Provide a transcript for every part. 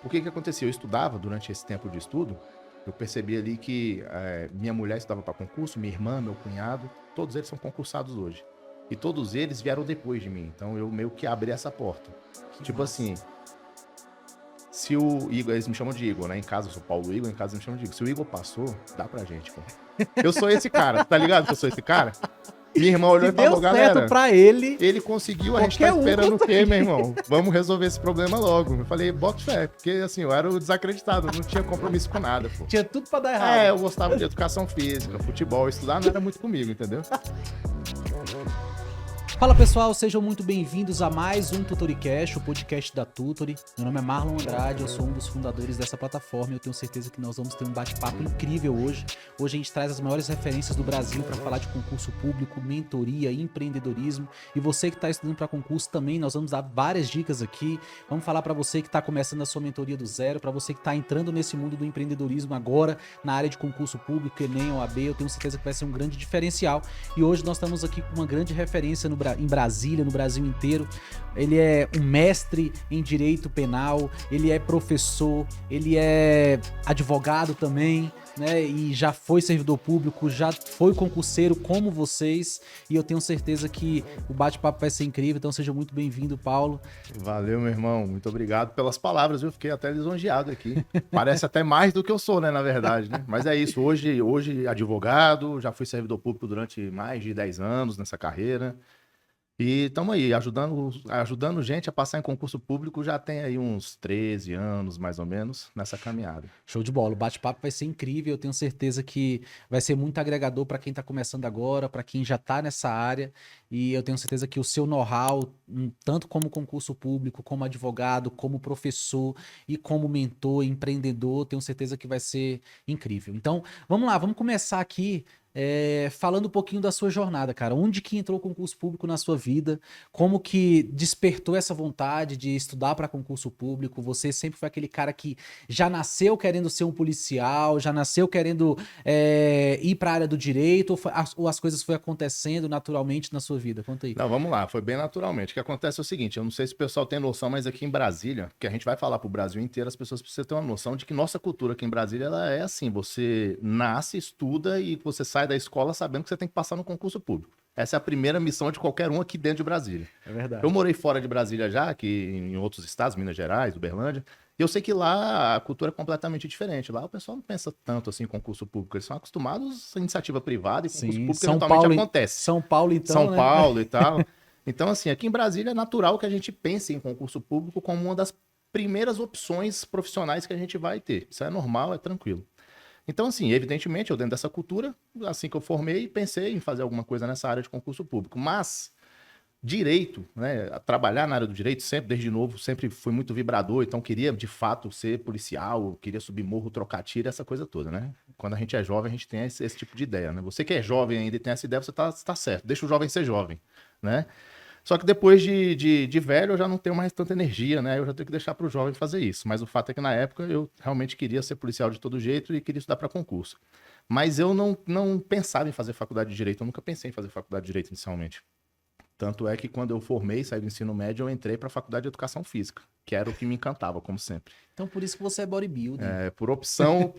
O que que acontecia? Eu estudava durante esse tempo de estudo, eu percebi ali que minha mulher estudava para concurso, minha irmã, meu cunhado, todos eles são concursados hoje. E todos eles vieram depois de mim, então eu meio que abri essa porta. Que Tipo massa. assim, se o Igor, eles me chamam de Igor, né? Em casa eu sou Paulo Igor, em casa eles me chamam de Igor. Se o Igor passou, dá pra gente, pô. Eu sou esse cara, tá ligado que eu sou esse cara? Minha irmã olhou Se e falou, deu certo galera, pra ele, ele conseguiu, a gente tá qualquer um esperando o quê, consegue. meu irmão? Vamos resolver esse problema logo. Eu falei, bota fé, porque assim, eu era o desacreditado, eu não tinha compromisso com nada, pô. Tinha tudo pra dar errado. Eu gostava de educação física, futebol, estudar não era muito comigo, entendeu? Fala pessoal, sejam muito bem-vindos a mais um Tutoricast, o podcast da Tutori. Meu nome é Marlon Andrade, eu sou um dos fundadores dessa plataforma e eu tenho certeza que nós vamos ter um bate-papo incrível hoje. Hoje a gente traz as maiores referências do Brasil para falar de concurso público, mentoria, empreendedorismo. E você que está estudando para concurso também, nós vamos dar várias dicas aqui. Vamos falar para você que está começando a sua mentoria do zero, para você que está entrando nesse mundo do empreendedorismo agora, na área de concurso público, Enem, OAB, eu tenho certeza que vai ser um grande diferencial. E hoje nós estamos aqui com uma grande referência em Brasília, no Brasil inteiro. Ele é um mestre em direito penal, ele é professor, ele é advogado também, né? E já foi servidor público, já foi concurseiro como vocês. E eu tenho certeza que o bate-papo vai ser incrível, então seja muito bem-vindo, Paulo. Valeu, meu irmão, muito obrigado pelas palavras, eu fiquei até lisonjeado aqui. Parece até mais do que eu sou, né, na verdade, né? Mas é isso, hoje advogado, já fui servidor público durante mais de 10 anos nessa carreira. E estamos aí, ajudando gente a passar em concurso público, já tem aí uns 13 anos, mais ou menos, nessa caminhada. Show de bola, o bate-papo vai ser incrível, eu tenho certeza que vai ser muito agregador para quem está começando agora, para quem já está nessa área, e eu tenho certeza que o seu know-how, tanto como concurso público, como advogado, como professor e como mentor, empreendedor, tenho certeza que vai ser incrível. Então, vamos lá, vamos começar aqui falando um pouquinho da sua jornada, cara. Onde que entrou o concurso público na sua vida? Como que despertou essa vontade de estudar para concurso público? Você sempre foi aquele cara que já nasceu querendo ser um policial, já nasceu querendo ir para a área do direito, ou as coisas foram acontecendo naturalmente na sua vida? Conta aí. Não, vamos lá, foi bem naturalmente. O que acontece é o seguinte, eu não sei se o pessoal tem noção, mas aqui em Brasília, que a gente vai falar pro Brasil inteiro, as pessoas precisam ter uma noção de que nossa cultura aqui em Brasília, ela é assim, você nasce, estuda e você sai da escola sabendo que você tem que passar no concurso público. Essa é a primeira missão de qualquer um aqui dentro de Brasília. É verdade. Eu morei fora de Brasília já, aqui em outros estados, Minas Gerais, Uberlândia, e eu sei que lá a cultura é completamente diferente. Lá o pessoal não pensa tanto assim em concurso público, eles são acostumados à iniciativa privada e concurso Sim, público São eventualmente Paulo, acontece. São Paulo então, São né? Paulo e tal. Então, assim, aqui em Brasília é natural que a gente pense em concurso público como uma das primeiras opções profissionais que a gente vai ter. Isso é normal, é tranquilo. Então, assim, evidentemente, eu dentro dessa cultura, assim que eu formei, pensei em fazer alguma coisa nessa área de concurso público. Mas direito, né? Trabalhar na área do direito, sempre, desde novo, sempre fui muito vibrador, então queria, de fato, ser policial, queria subir morro, trocar tiro, essa coisa toda, né? Quando a gente é jovem, a gente tem esse tipo de ideia, né? Você que é jovem ainda e tem essa ideia, você tá certo. Deixa o jovem ser jovem, né? Só que depois de velho, eu já não tenho mais tanta energia, né? Eu já tenho que deixar para o jovem fazer isso. Mas o fato é que na época eu realmente queria ser policial de todo jeito e queria estudar para concurso. Mas eu não pensava em fazer faculdade de direito, eu nunca pensei em fazer faculdade de direito inicialmente. Tanto é que quando eu formei, saí do ensino médio, eu entrei para a faculdade de educação física, que era o que me encantava, como sempre. Então por isso que você é bodybuilding. Por opção,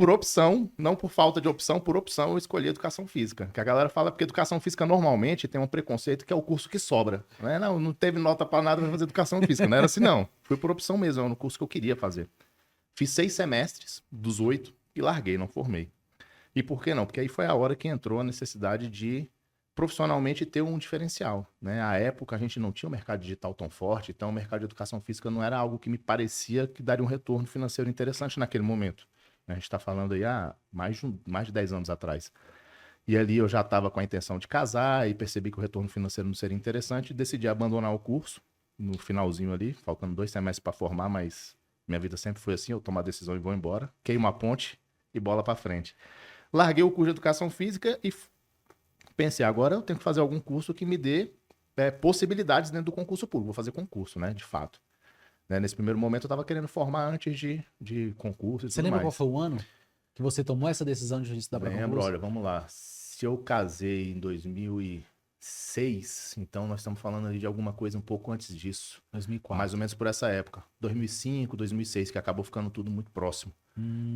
não por falta de opção, por opção eu escolhi educação física. Que a galera fala porque educação física normalmente tem um preconceito que é o curso que sobra. Né? Não teve nota para nada para fazer educação física, não era assim não. Fui por opção mesmo, era um curso que eu queria fazer. Fiz 6 semestres, dos 8, e larguei, não formei. E por que não? Porque aí foi a hora que entrou a necessidade de profissionalmente ter um diferencial, né? À época a gente não tinha o mercado digital tão forte, então o mercado de educação física não era algo que me parecia que daria um retorno financeiro interessante naquele momento. A gente está falando aí há mais de 10 anos atrás. E ali eu já estava com a intenção de casar e percebi que o retorno financeiro não seria interessante e decidi abandonar o curso no finalzinho ali, faltando 2 semestres para formar, mas minha vida sempre foi assim, eu tomo a decisão e vou embora, queimo a ponte e bola para frente. Larguei o curso de educação física e pensei, agora eu tenho que fazer algum curso que me dê possibilidades dentro do concurso público. Vou fazer concurso, né? De fato. Né? Nesse primeiro momento eu estava querendo formar antes de concurso e Você tudo lembra mais. qual foi o ano que você tomou essa decisão de estudar para Lembro, concurso? olha, vamos lá. Se eu casei em 2000 2006, então nós estamos falando ali de alguma coisa um pouco antes disso. 2004. Mais ou menos por essa época. 2005, 2006, que acabou ficando tudo muito próximo.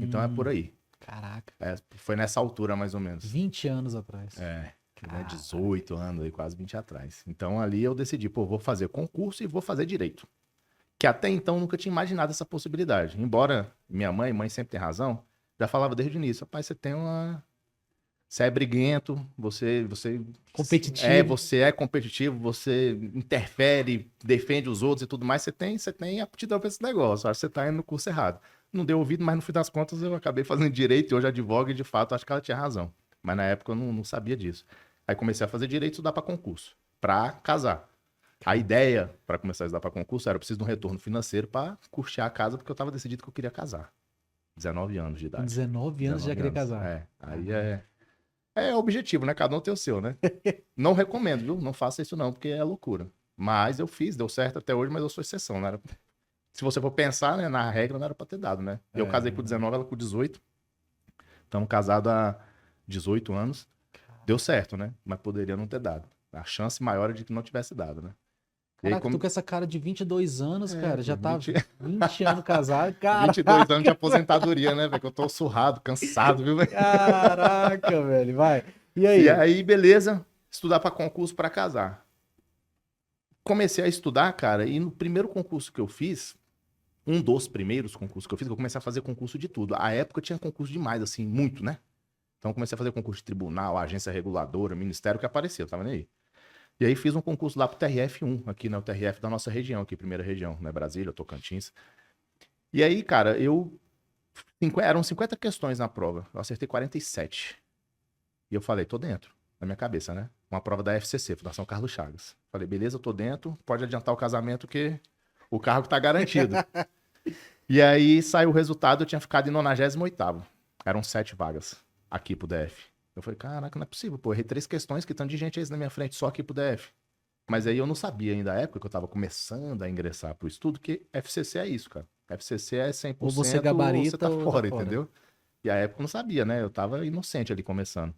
Então é por aí. Caraca. Foi nessa altura, mais ou menos. 20 anos atrás. Né, Caraca. 18 anos, aí, quase 20 atrás. Então ali eu decidi, vou fazer concurso e vou fazer direito. Que até então nunca tinha imaginado essa possibilidade. Embora minha mãe sempre tem razão, já falava desde o início, rapaz, você é briguento, você Competitivo. você é competitivo, você interfere, defende os outros e tudo mais, você tem aptidão para esse negócio. Acho que você tá indo no curso errado. Não deu ouvido, mas no fim das contas eu acabei fazendo direito e hoje advogo e de fato acho que ela tinha razão. Mas na época eu não sabia disso. Aí comecei a fazer direito e estudar para concurso, para casar. A ideia para começar a estudar para concurso era eu preciso de um retorno financeiro para custear a casa, porque eu estava decidido que eu queria casar. 19 anos de idade. Com 19 anos já queria casar. Aí é objetivo, né? Cada um tem o seu, né? Não recomendo, viu? Não faça isso não, porque é loucura. Mas eu fiz, deu certo até hoje, mas eu sou exceção. Não era... Se você for pensar, né, na regra, não era pra ter dado, né? Eu casei com 19, ela com 18. Estamos casados há 18 anos. Deu certo, né? Mas poderia não ter dado. A chance maior é de que não tivesse dado, né? Caraca, tu com essa cara de 22 anos, cara, já tá 20... 20 anos casado, cara. 22 anos de aposentadoria, né, velho? Que eu tô surrado, cansado, viu, velho? Caraca, velho, vai. E aí? E aí, beleza, estudar para concurso para casar. Comecei a estudar, cara, e no primeiro concurso que eu fiz, um dos primeiros concursos que eu fiz, eu comecei a fazer concurso de tudo. A época tinha concurso demais, assim, muito, né? Então eu comecei a fazer concurso de tribunal, agência reguladora, ministério, que aparecia, tava nem aí. E aí fiz um concurso lá pro TRF1, aqui na TRF da nossa região, aqui, primeira região, né? Brasília, Tocantins. E aí, cara, eram 50 questões na prova. Eu acertei 47. E eu falei, tô dentro. Na minha cabeça, né? Uma prova da FCC, Fundação Carlos Chagas. Falei, beleza, eu tô dentro, pode adiantar o casamento que o cargo tá garantido. E aí saiu o resultado, eu tinha ficado em 98º. Eram 7 vagas aqui pro DF. Eu falei, caraca, não é possível, pô, errei 3 questões, que tanto de gente é isso na minha frente, só aqui pro DF. Mas aí eu não sabia ainda, na época que eu tava começando a ingressar pro estudo, que FCC é isso, cara. FCC é 100%, Ou você gabarita ou você tá ou fora, tá fora. entendeu? E a época eu não sabia, né? Eu tava inocente ali começando.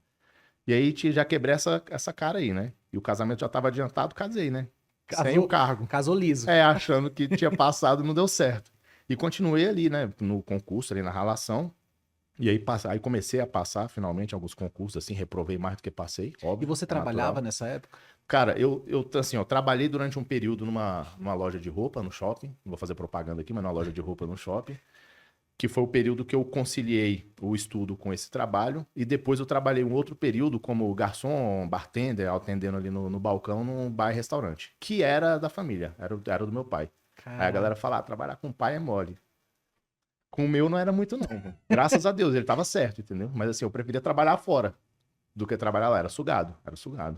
E aí já quebrei essa cara aí, né? E o casamento já tava adiantado, casei, né? Sem o cargo. Casou liso. Achando que tinha passado e não deu certo. E continuei ali, né? No concurso, ali na relação. E aí comecei a passar, finalmente, alguns concursos, assim, reprovei mais do que passei, óbvio. E você trabalhava nessa época? Cara, eu trabalhei durante um período numa loja de roupa no shopping. Não vou fazer propaganda aqui, mas numa loja de roupa no shopping. Que foi o período que eu conciliei o estudo com esse trabalho. E depois eu trabalhei um outro período como garçom, bartender, atendendo ali no balcão num bar e restaurante. Que era da família, era do meu pai. Aí a galera fala, trabalhar com o pai é mole. Com o meu não era muito, não. Graças a Deus, ele tava certo, entendeu? Mas assim, eu preferia trabalhar fora do que trabalhar lá. Era sugado.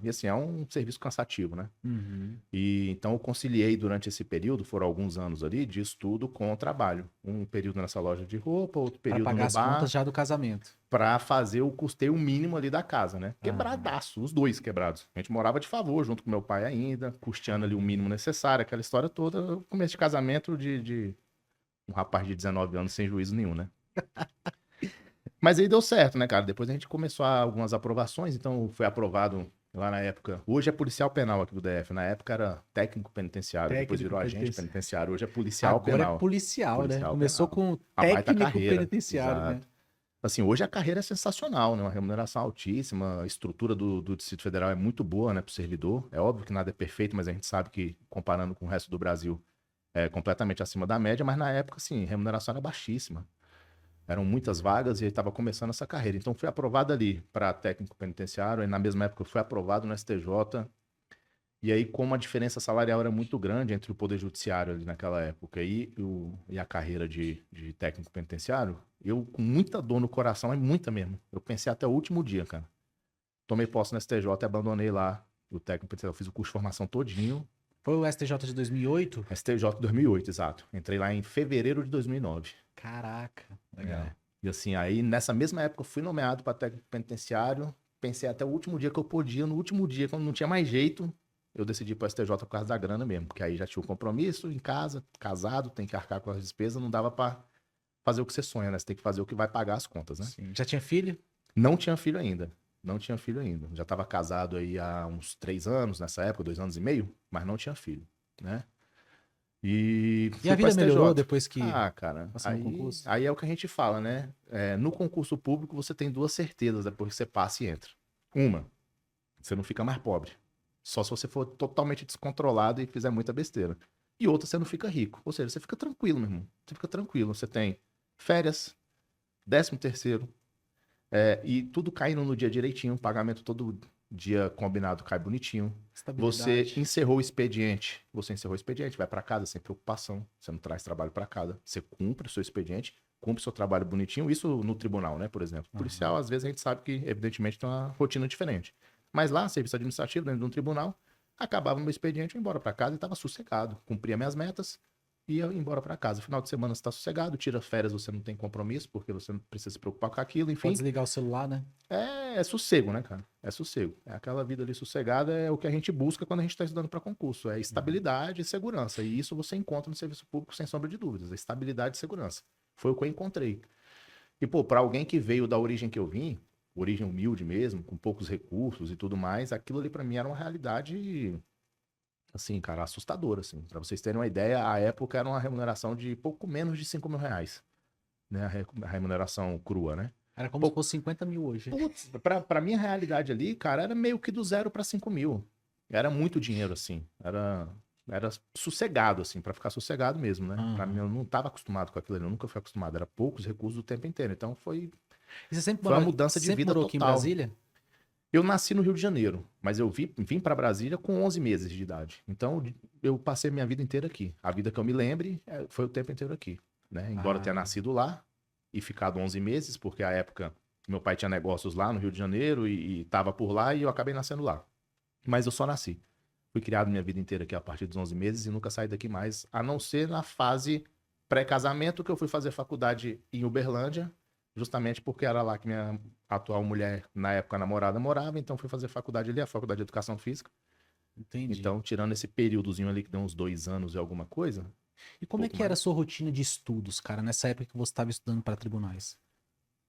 E assim, é um serviço cansativo, né? Uhum. E então eu conciliei durante esse período, foram alguns anos ali, de estudo com o trabalho. Um período nessa loja de roupa, outro período Pra pagar no as bar. contas já do casamento. Pra fazer o custeio mínimo ali da casa, né? Quebradaço, os dois quebrados. A gente morava de favor junto com meu pai ainda, custeando ali o mínimo necessário, aquela história toda. Começo de casamento de um rapaz de 19 anos sem juízo nenhum, né? Mas aí deu certo, né, cara? Depois a gente começou algumas aprovações, então foi aprovado lá na época. Hoje é policial penal aqui do DF, na época era técnico penitenciário, depois virou agente penitenciário, hoje é policial penal. Agora é policial, né? Começou penal. com técnico penitenciário, exato. né? Assim, hoje a carreira é sensacional, né? Uma remuneração altíssima, a estrutura do Distrito Federal é muito boa, né, pro servidor. É óbvio que nada é perfeito, mas a gente sabe que, comparando com o resto do Brasil, é completamente acima da média, mas na época, assim, a remuneração era baixíssima. Eram muitas vagas e ele estava começando essa carreira. Então, fui aprovado ali para técnico penitenciário, e na mesma época eu fui aprovado no STJ. E aí, como a diferença salarial era muito grande entre o Poder Judiciário ali naquela época e a carreira de técnico penitenciário, eu, com muita dor no coração, é muita mesmo. Eu pensei até o último dia, cara. Tomei posse no STJ e abandonei lá o técnico penitenciário. Eu fiz o curso de formação todinho. Foi o STJ de 2008? STJ 2008, exato. Entrei lá em fevereiro de 2009. Caraca, legal. E assim, aí nessa mesma época eu fui nomeado para técnico penitenciário. Pensei até o último dia que eu podia. No último dia, quando não tinha mais jeito, eu decidi ir para o STJ por causa da grana mesmo. Porque aí já tinha um compromisso em casa, casado, tem que arcar com as despesas. Não dava para fazer o que você sonha, né? Você tem que fazer o que vai pagar as contas, né? Sim. Já tinha filho? Não tinha filho ainda. Não tinha filho ainda. Já estava casado aí há uns 3 anos, nessa época, 2 anos e meio, mas não tinha filho, né? E E a fui para vida melhorou STJ. depois que Ah, cara, passou no concurso? aí é o que a gente fala, né? No concurso público você tem 2 certezas depois que você passa e entra. Uma, você não fica mais pobre. Só se você for totalmente descontrolado e fizer muita besteira. E outra, você não fica rico. Ou seja, você fica tranquilo, meu irmão. Você fica tranquilo. Você tem férias, 13º, e tudo caindo no dia direitinho, pagamento todo dia combinado cai bonitinho. Você Estabilidade. encerrou o expediente. Você encerrou o expediente, vai para casa sem preocupação. Você não traz trabalho para casa. Você cumpre o seu expediente, cumpre o seu trabalho bonitinho. Isso no tribunal, né? Por exemplo. O policial, às vezes, a gente sabe que, evidentemente, tem uma rotina diferente. Mas lá, serviço administrativo, dentro de um tribunal, acabava meu expediente, eu ia embora para casa e estava sossegado. Cumpria minhas metas, ia embora para casa. Final de semana você está sossegado, tira férias, você não tem compromisso, porque você não precisa se preocupar com aquilo, enfim. Pode desligar o celular, né? É sossego, né, cara? É sossego. É aquela vida ali sossegada, é o que a gente busca quando a gente está estudando para concurso. É estabilidade e segurança. E isso você encontra no serviço público sem sombra de dúvidas. Estabilidade e segurança. Foi o que eu encontrei. E, pô, para alguém que veio da origem que eu vim, origem humilde mesmo, com poucos recursos e tudo mais, aquilo ali para mim era uma realidade, assim, cara, assustadora, assim. Para vocês terem uma ideia, a época era uma remuneração de pouco menos de R$ 5.000, né? A remuneração crua, né? Era como se fosse 50 mil hoje. Putz, pra minha realidade ali, cara, era meio que do 0 para 5.000. Era muito dinheiro, assim. Era sossegado, assim, pra ficar sossegado mesmo, né? Pra mim, eu não tava acostumado com aquilo ali, eu nunca fui acostumado. Era poucos recursos o tempo inteiro. Então, foi E você sempre uma mudança de sempre vida morou aqui em total. Brasília? Eu nasci no Rio de Janeiro, mas eu vim para Brasília com 11 meses de idade. Então, eu passei minha vida inteira aqui. A vida que eu me lembre foi o tempo inteiro aqui, né? Embora eu tenha nascido lá e ficado 11 meses, porque a época meu pai tinha negócios lá no Rio de Janeiro e estava por lá e eu acabei nascendo lá. Mas eu só nasci. Fui criado minha vida inteira aqui a partir dos 11 meses e nunca saí daqui mais, a não ser na fase pré-casamento, que eu fui fazer faculdade em Uberlândia, justamente porque era lá que minha atual mulher, na época namorada, morava, então fui fazer faculdade ali, a faculdade de Educação Física. Entendi. Então, tirando esse períodozinho ali que deu uns 2 anos e alguma coisa. E como é pouco que era a mais. sua rotina de estudos, cara, nessa época que você estava estudando para tribunais?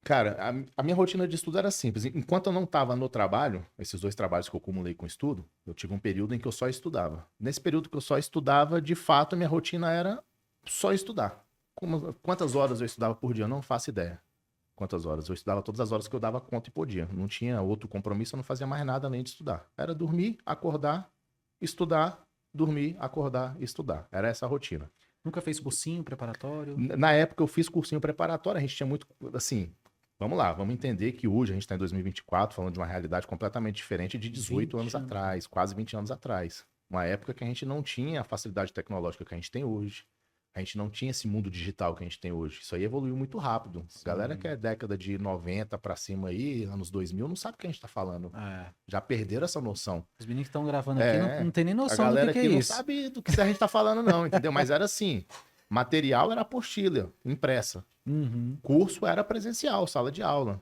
Cara, a minha rotina de estudo era simples. Enquanto eu não estava no trabalho, esses 2 trabalhos que eu acumulei com estudo, eu tive um período em que eu só estudava. Nesse período que eu só estudava, de fato, a minha rotina era só estudar. Quantas horas eu estudava por dia? Eu não faço ideia. Quantas horas? Eu estudava todas as horas que eu dava conta e podia. Não tinha outro compromisso, eu não fazia mais nada além de estudar. Era dormir, acordar, estudar, dormir, acordar, estudar. Era essa a rotina. Nunca fez cursinho preparatório? Na época eu fiz cursinho preparatório, a gente tinha muito, assim, vamos lá, vamos entender que hoje a gente está em 2024, falando de uma realidade completamente diferente de 18 anos 20 anos. atrás, quase 20 anos atrás. Uma época que a gente não tinha a facilidade tecnológica que a gente tem hoje. A gente não tinha esse mundo digital que a gente tem hoje. Isso aí evoluiu muito rápido. Sim. Galera que é década de 90 para cima aí, anos 2000, não sabe o que a gente tá falando. É. Já perderam essa noção. Os meninos que estão gravando aqui não tem nem A noção do galera que é aqui não isso. sabe do que a gente tá falando não, entendeu? Mas era assim, material era apostila, impressa. Uhum. Curso era presencial, sala de aula.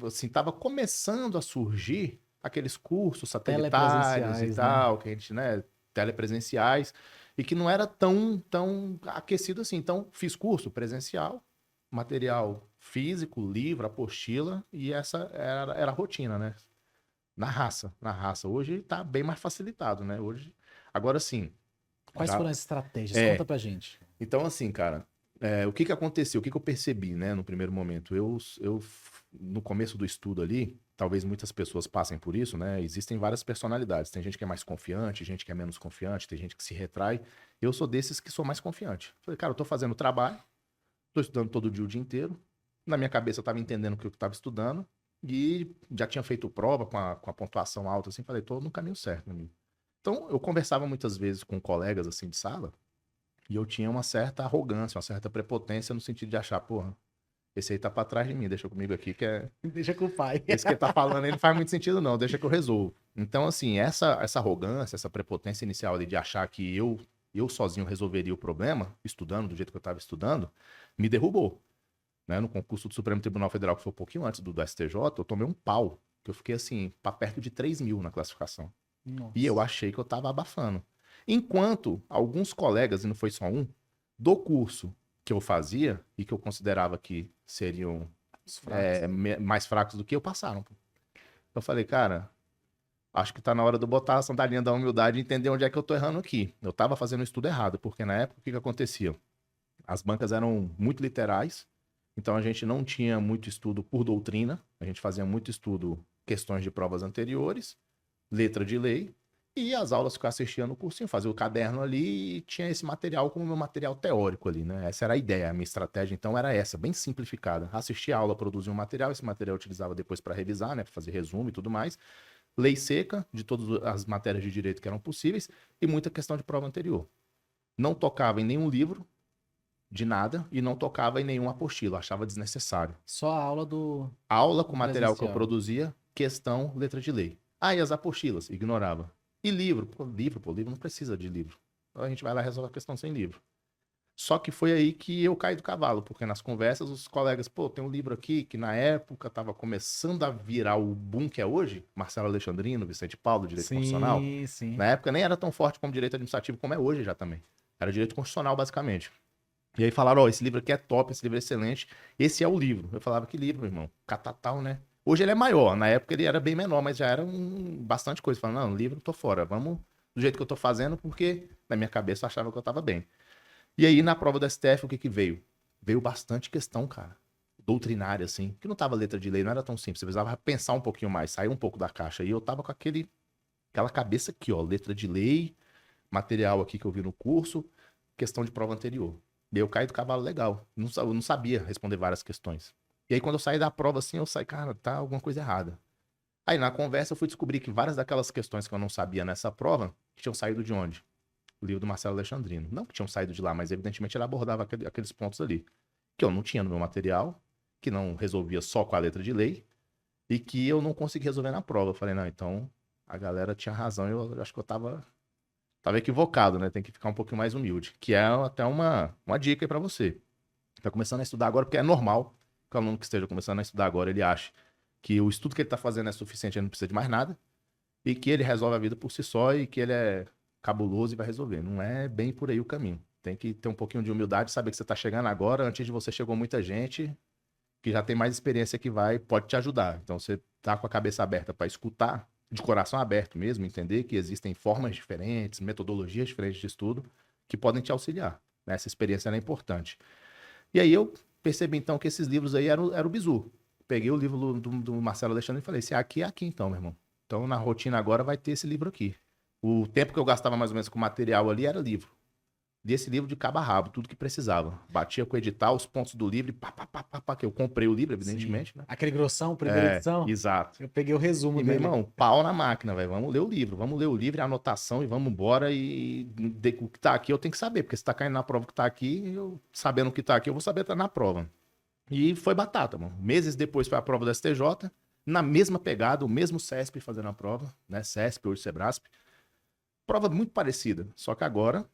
Assim, tava começando a surgir aqueles cursos satelitários e Telepresenciais, tal, que a gente, né, telepresenciais, e que não era tão aquecido assim. Então, fiz curso presencial, material físico, livro, apostila, e essa era a rotina, né? Na raça, na raça. Hoje tá bem mais facilitado, né? Hoje, agora sim. Quais já- foram as estratégias? É. Conta pra gente. Então, assim, cara, o que que aconteceu? O que que eu percebi, né, no primeiro momento? No começo do estudo ali, talvez muitas pessoas passem por isso, né? Existem várias personalidades. Tem gente que é mais confiante, gente que é menos confiante, tem gente que se retrai. Eu sou desses que sou mais confiante. Falei, cara, eu tô fazendo trabalho, tô estudando todo dia, o dia inteiro. Na minha cabeça eu tava entendendo o que eu tava estudando e já tinha feito prova com a pontuação alta, assim. Falei, tô no caminho certo, amigo. Então, eu conversava muitas vezes com colegas, assim, de sala, e eu tinha uma certa arrogância, uma certa prepotência no sentido de achar, porra, esse aí tá pra trás de mim, deixa comigo aqui, que Deixa com o pai. esse que ele tá falando aí não faz muito sentido não, deixa que eu resolvo. Então, assim, essa arrogância, essa prepotência inicial ali de achar que eu sozinho resolveria o problema, estudando do jeito que eu tava estudando, me derrubou. Né? No concurso do Supremo Tribunal Federal, que foi um pouquinho antes do STJ, eu tomei um pau, que eu fiquei, assim, pra perto de 3.000 na classificação. Nossa. E eu achei que eu tava abafando. Enquanto alguns colegas, e não foi só um, do curso que eu fazia e que eu considerava que seriam Os fracos. mais fracos do que eu, passaram. Pô. Eu falei, cara, acho que tá na hora de eu botar a sandalinha da humildade e entender onde é que eu tô errando aqui. Eu tava fazendo o estudo errado, porque na época o que que acontecia? As bancas eram muito literais, então a gente não tinha muito estudo por doutrina, a gente fazia muito estudo questões de provas anteriores, letra de lei, e as aulas que eu assistia no cursinho, fazia o caderno ali e tinha esse material como meu material teórico ali, né? Essa era a ideia, a minha estratégia então era essa, bem simplificada. Assistia a aula, produzia um material, esse material eu utilizava depois para revisar, né, para fazer resumo e tudo mais. Lei seca de todas as matérias de direito que eram possíveis e muita questão de prova anterior. Não tocava em nenhum livro de nada e não tocava em nenhuma apostila, achava desnecessário. Só a aula do Aula com o material que eu presencial. produzia, questão, letra de lei. Ah, e as apostilas? Ignorava. E livro? Livro não precisa de livro. Então a gente vai lá e resolve a questão sem livro. Só que foi aí que eu caí do cavalo, porque nas conversas os colegas, pô, tem um livro aqui que na época estava começando a virar o boom que é hoje, Marcelo Alexandrino, Vicente Paulo, Direito Constitucional. Sim. Na época nem era tão forte como Direito Administrativo como é hoje já também. Era Direito Constitucional, basicamente. E aí falaram, ó, esse livro aqui é top, esse livro é excelente, esse é o livro. Eu falava, que livro, irmão? Catatal, né? Hoje ele é maior, na época ele era bem menor, mas já era bastante coisa. Falando, não, livro, tô fora, vamos do jeito que eu tô fazendo, porque na minha cabeça eu achava que eu tava bem. E aí, na prova do STF, o que que veio? Veio bastante questão, cara, doutrinária, assim, que não tava letra de lei, não era tão simples, você precisava pensar um pouquinho mais, sair um pouco da caixa. E eu tava com aquela cabeça aqui, ó, letra de lei, material aqui que eu vi no curso, questão de prova anterior. E eu caí do cavalo legal, eu não sabia responder várias questões. E aí, quando eu saí da prova, assim, eu saí, cara, tá alguma coisa errada. Aí, na conversa, eu fui descobrir que várias daquelas questões que eu não sabia nessa prova, tinham saído de onde? O livro do Marcelo Alexandrino. Não que tinham saído de lá, mas evidentemente ele abordava aqueles pontos ali. Que eu não tinha no meu material, que não resolvia só com a letra de lei, e que eu não consegui resolver na prova. Eu falei, não, então a galera tinha razão, eu acho que eu tava equivocado, né? Tem que ficar um pouquinho mais humilde. Que é até uma dica aí pra você. Tá começando a estudar agora, porque é normal que o aluno que esteja começando a estudar agora, ele ache que o estudo que ele tá fazendo é suficiente, ele não precisa de mais nada, e que ele resolve a vida por si só e que ele é cabuloso e vai resolver. Não é bem por aí o caminho. Tem que ter um pouquinho de humildade, saber que você está chegando agora, antes de você chegou muita gente que já tem mais experiência que pode te ajudar. Então você tá com a cabeça aberta para escutar, de coração aberto mesmo, entender que existem formas diferentes, metodologias diferentes de estudo que podem te auxiliar. Né? Essa experiência é importante. E aí eu percebi então que esses livros aí eram o bizu. Peguei o livro do Marcelo Alexandre e falei, se é aqui então, meu irmão. Então na rotina agora vai ter esse livro aqui. O tempo que eu gastava mais ou menos com material ali era livro. Desse livro de cabo a rabo, tudo que precisava. Batia com o edital, os pontos do livro, pá, que eu comprei o livro, evidentemente, Sim. né? Aquele grossão, primeira edição? Exato. Eu peguei o resumo E, meu dele. irmão, pau na máquina, velho. Vamos ler o livro, a anotação e vamos embora. E o que tá aqui eu tenho que saber, porque se tá caindo na prova que tá aqui, eu sabendo o que tá aqui, eu vou saber estar na prova. E foi batata, mano. Meses depois foi a prova da STJ, na mesma pegada, o mesmo CESP fazendo a prova, né? CESP, hoje Sebrasp. Prova muito parecida, só que agora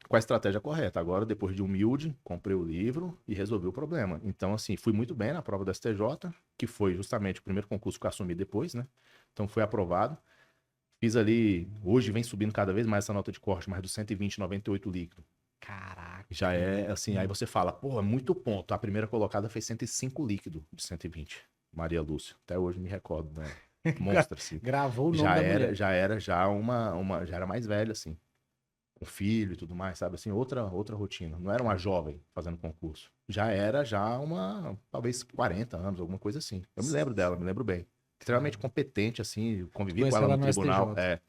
com a estratégia correta. Agora, depois de humilde, comprei o livro e resolvi o problema. Então, assim, fui muito bem na prova da STJ, que foi justamente o primeiro concurso que eu assumi depois, né? Então, fui aprovado. Fiz ali, hoje vem subindo cada vez mais essa nota de corte, mais do 120, 98 líquido. Caraca. Já é, assim, aí você fala, pô, é muito ponto. A primeira colocada fez 105 líquido de 120. Maria Lúcia. Até hoje me recordo, né? Monstra, assim. Gravou o nome da mulher. Já era já era mais velho, assim. Com filho e tudo mais, sabe? Assim, outra rotina. Não era uma jovem fazendo concurso. Já era talvez 40 anos, alguma coisa assim. Eu me lembro dela, me lembro bem. Extremamente competente, assim, convivi com ela no tribunal. STJ.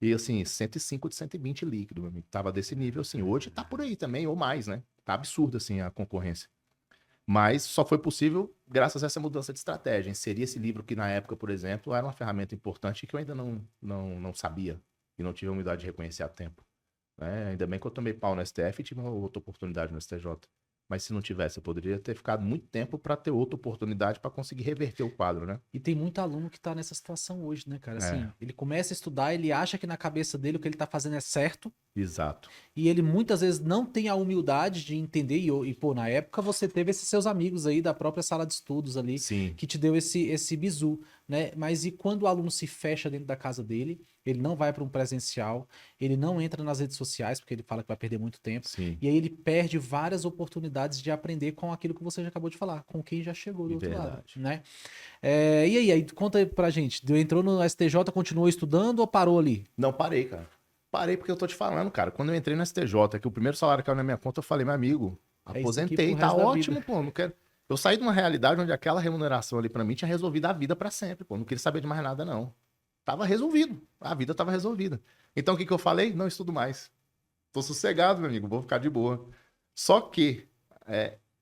E assim, 105 de 120 líquido, meu amigo. Tava desse nível, assim. Hoje tá por aí também, ou mais, né? Tá absurdo, assim, a concorrência. Mas só foi possível graças a essa mudança de estratégia. Inserir esse livro que, na época, por exemplo, era uma ferramenta importante que eu ainda não sabia. E não tive a humildade de reconhecer a tempo. Ainda bem que eu tomei pau no STF e tive uma outra oportunidade no STJ. Mas se não tivesse, eu poderia ter ficado muito tempo para ter outra oportunidade para conseguir reverter o quadro, né? E tem muito aluno que tá nessa situação hoje, né, cara? Assim, ele começa a estudar, ele acha que na cabeça dele o que ele tá fazendo é certo, Exato. E ele muitas vezes não tem a humildade de entender. Pô, na época você teve esses seus amigos aí da própria sala de estudos ali, Sim. que te deu esse bizu, né? Mas e quando o aluno se fecha dentro da casa dele, ele não vai para um presencial, ele não entra nas redes sociais, porque ele fala que vai perder muito tempo. Sim. E aí ele perde várias oportunidades de aprender com aquilo que você já acabou de falar, com quem já chegou do outro lado, Verdade. né? E aí, conta aí pra gente. Entrou no STJ, continuou estudando ou parou ali? Não, parei, cara. Parei porque eu tô te falando, cara. Quando eu entrei no STJ, que o primeiro salário que caiu na minha conta, eu falei, meu amigo, É isso aqui aposentei, pro tá resto da ótimo, vida. pô. Não quero. Eu saí de uma realidade onde aquela remuneração ali pra mim tinha resolvido a vida pra sempre, pô. Não queria saber de mais nada, não. Tava resolvido. A vida tava resolvida. Então o que que eu falei? Não estudo mais. Tô sossegado, meu amigo. Vou ficar de boa. Só que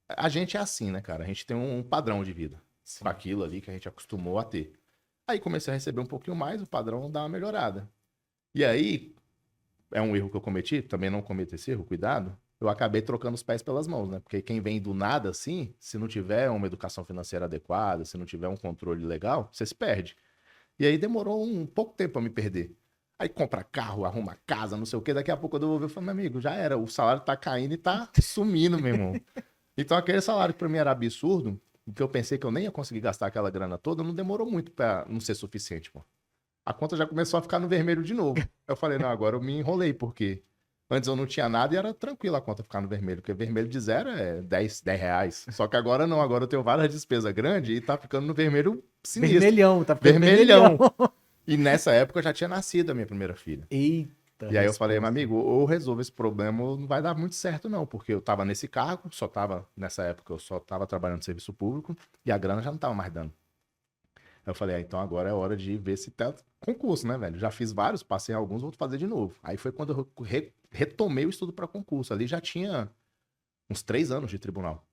a gente é assim, né, cara? A gente tem um padrão de vida. Com aquilo ali que a gente acostumou a ter. Aí comecei a receber um pouquinho mais, o padrão dá uma melhorada. E aí, é um erro que eu cometi, também não cometa esse erro, cuidado. Eu acabei trocando os pés pelas mãos, né? Porque quem vem do nada assim, se não tiver uma educação financeira adequada, se não tiver um controle legal, você se perde. E aí demorou um pouco tempo pra me perder. Aí compra carro, arruma casa, não sei o quê. Daqui a pouco eu devolvi e falei, meu amigo, já era. O salário tá caindo e tá sumindo, meu irmão. Então aquele salário que pra mim era absurdo, que eu pensei que eu nem ia conseguir gastar aquela grana toda, não demorou muito pra não ser suficiente, pô. A conta já começou a ficar no vermelho de novo. Eu falei, não, agora eu me enrolei, porque antes eu não tinha nada e era tranquilo a conta ficar no vermelho, porque vermelho de zero é 10 reais. Só que agora não, agora eu tenho várias despesas grandes e tá ficando no vermelho sinistro. Vermelhão, tá ficando Vermelhão. E nessa época eu já tinha nascido a minha primeira filha. Eita. E aí eu falei, meu amigo, ou eu resolvo esse problema ou não vai dar muito certo não, porque eu tava nesse cargo, nessa época eu só tava trabalhando no serviço público e a grana já não tava mais dando. Aí eu falei, então agora é hora de ver se tá concurso, né, velho? Já fiz vários, passei em alguns, vou fazer de novo. Aí foi quando eu retomei o estudo para concurso. Ali já tinha uns 3 anos de tribunal.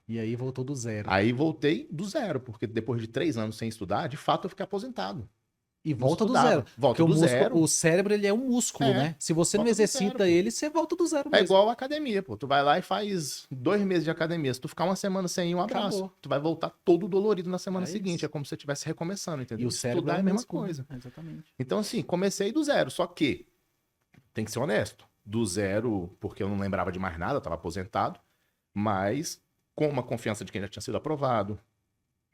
E aí voltou do zero. Aí voltei do zero, porque depois de 3 anos sem estudar, de fato eu fiquei aposentado. E Não volta do estudava. zero. Volta Porque do zero. o cérebro, ele é um músculo, É, né? Se você não volta do exercita zero, pô. ele, você volta do zero É mesmo. igual a academia, pô. Tu vai lá e faz 2 meses de academia. Se tu ficar uma semana sem ir, um abraço. Acabou. Tu vai voltar todo dolorido na semana É seguinte. isso. É como se você estivesse recomeçando, entendeu? E o cérebro Estudar é a um mesma músculo, coisa. né? Exatamente. Então, assim, comecei do zero. Só que, tem que ser honesto. Do zero, porque eu não lembrava de mais nada, eu tava aposentado. Mas com uma confiança de quem já tinha sido aprovado.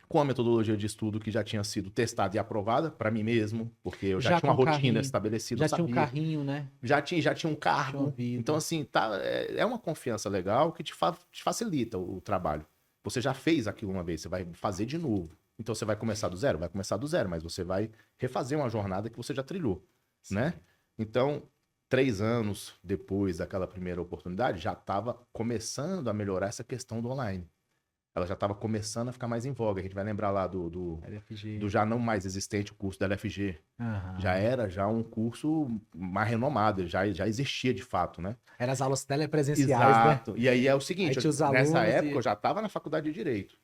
Com a metodologia de estudo que já tinha sido testada e aprovada para mim mesmo, porque eu já tinha uma com rotina carrinho. estabelecida, Já eu tinha um sabia. carrinho, né? Já tinha um Tinha cargo. uma vida. Então, assim, é uma confiança legal que te facilita o trabalho. Você já fez aquilo uma vez, você vai fazer de novo. Então, você vai começar do zero? Vai começar do zero, mas você vai refazer uma jornada que você já trilhou, né? Então, 3 anos depois daquela primeira oportunidade, já estava começando a melhorar essa questão do online. Ela já estava começando a ficar mais em voga. A gente vai lembrar lá do LFG. já não mais existente o curso da LFG. Aham. Já era um curso mais renomado, já existia de fato, né? Eram as aulas telepresenciais, né? Exato. E aí é o Aí seguinte, tinha os nessa alunos época e- eu já estava na faculdade de Direito.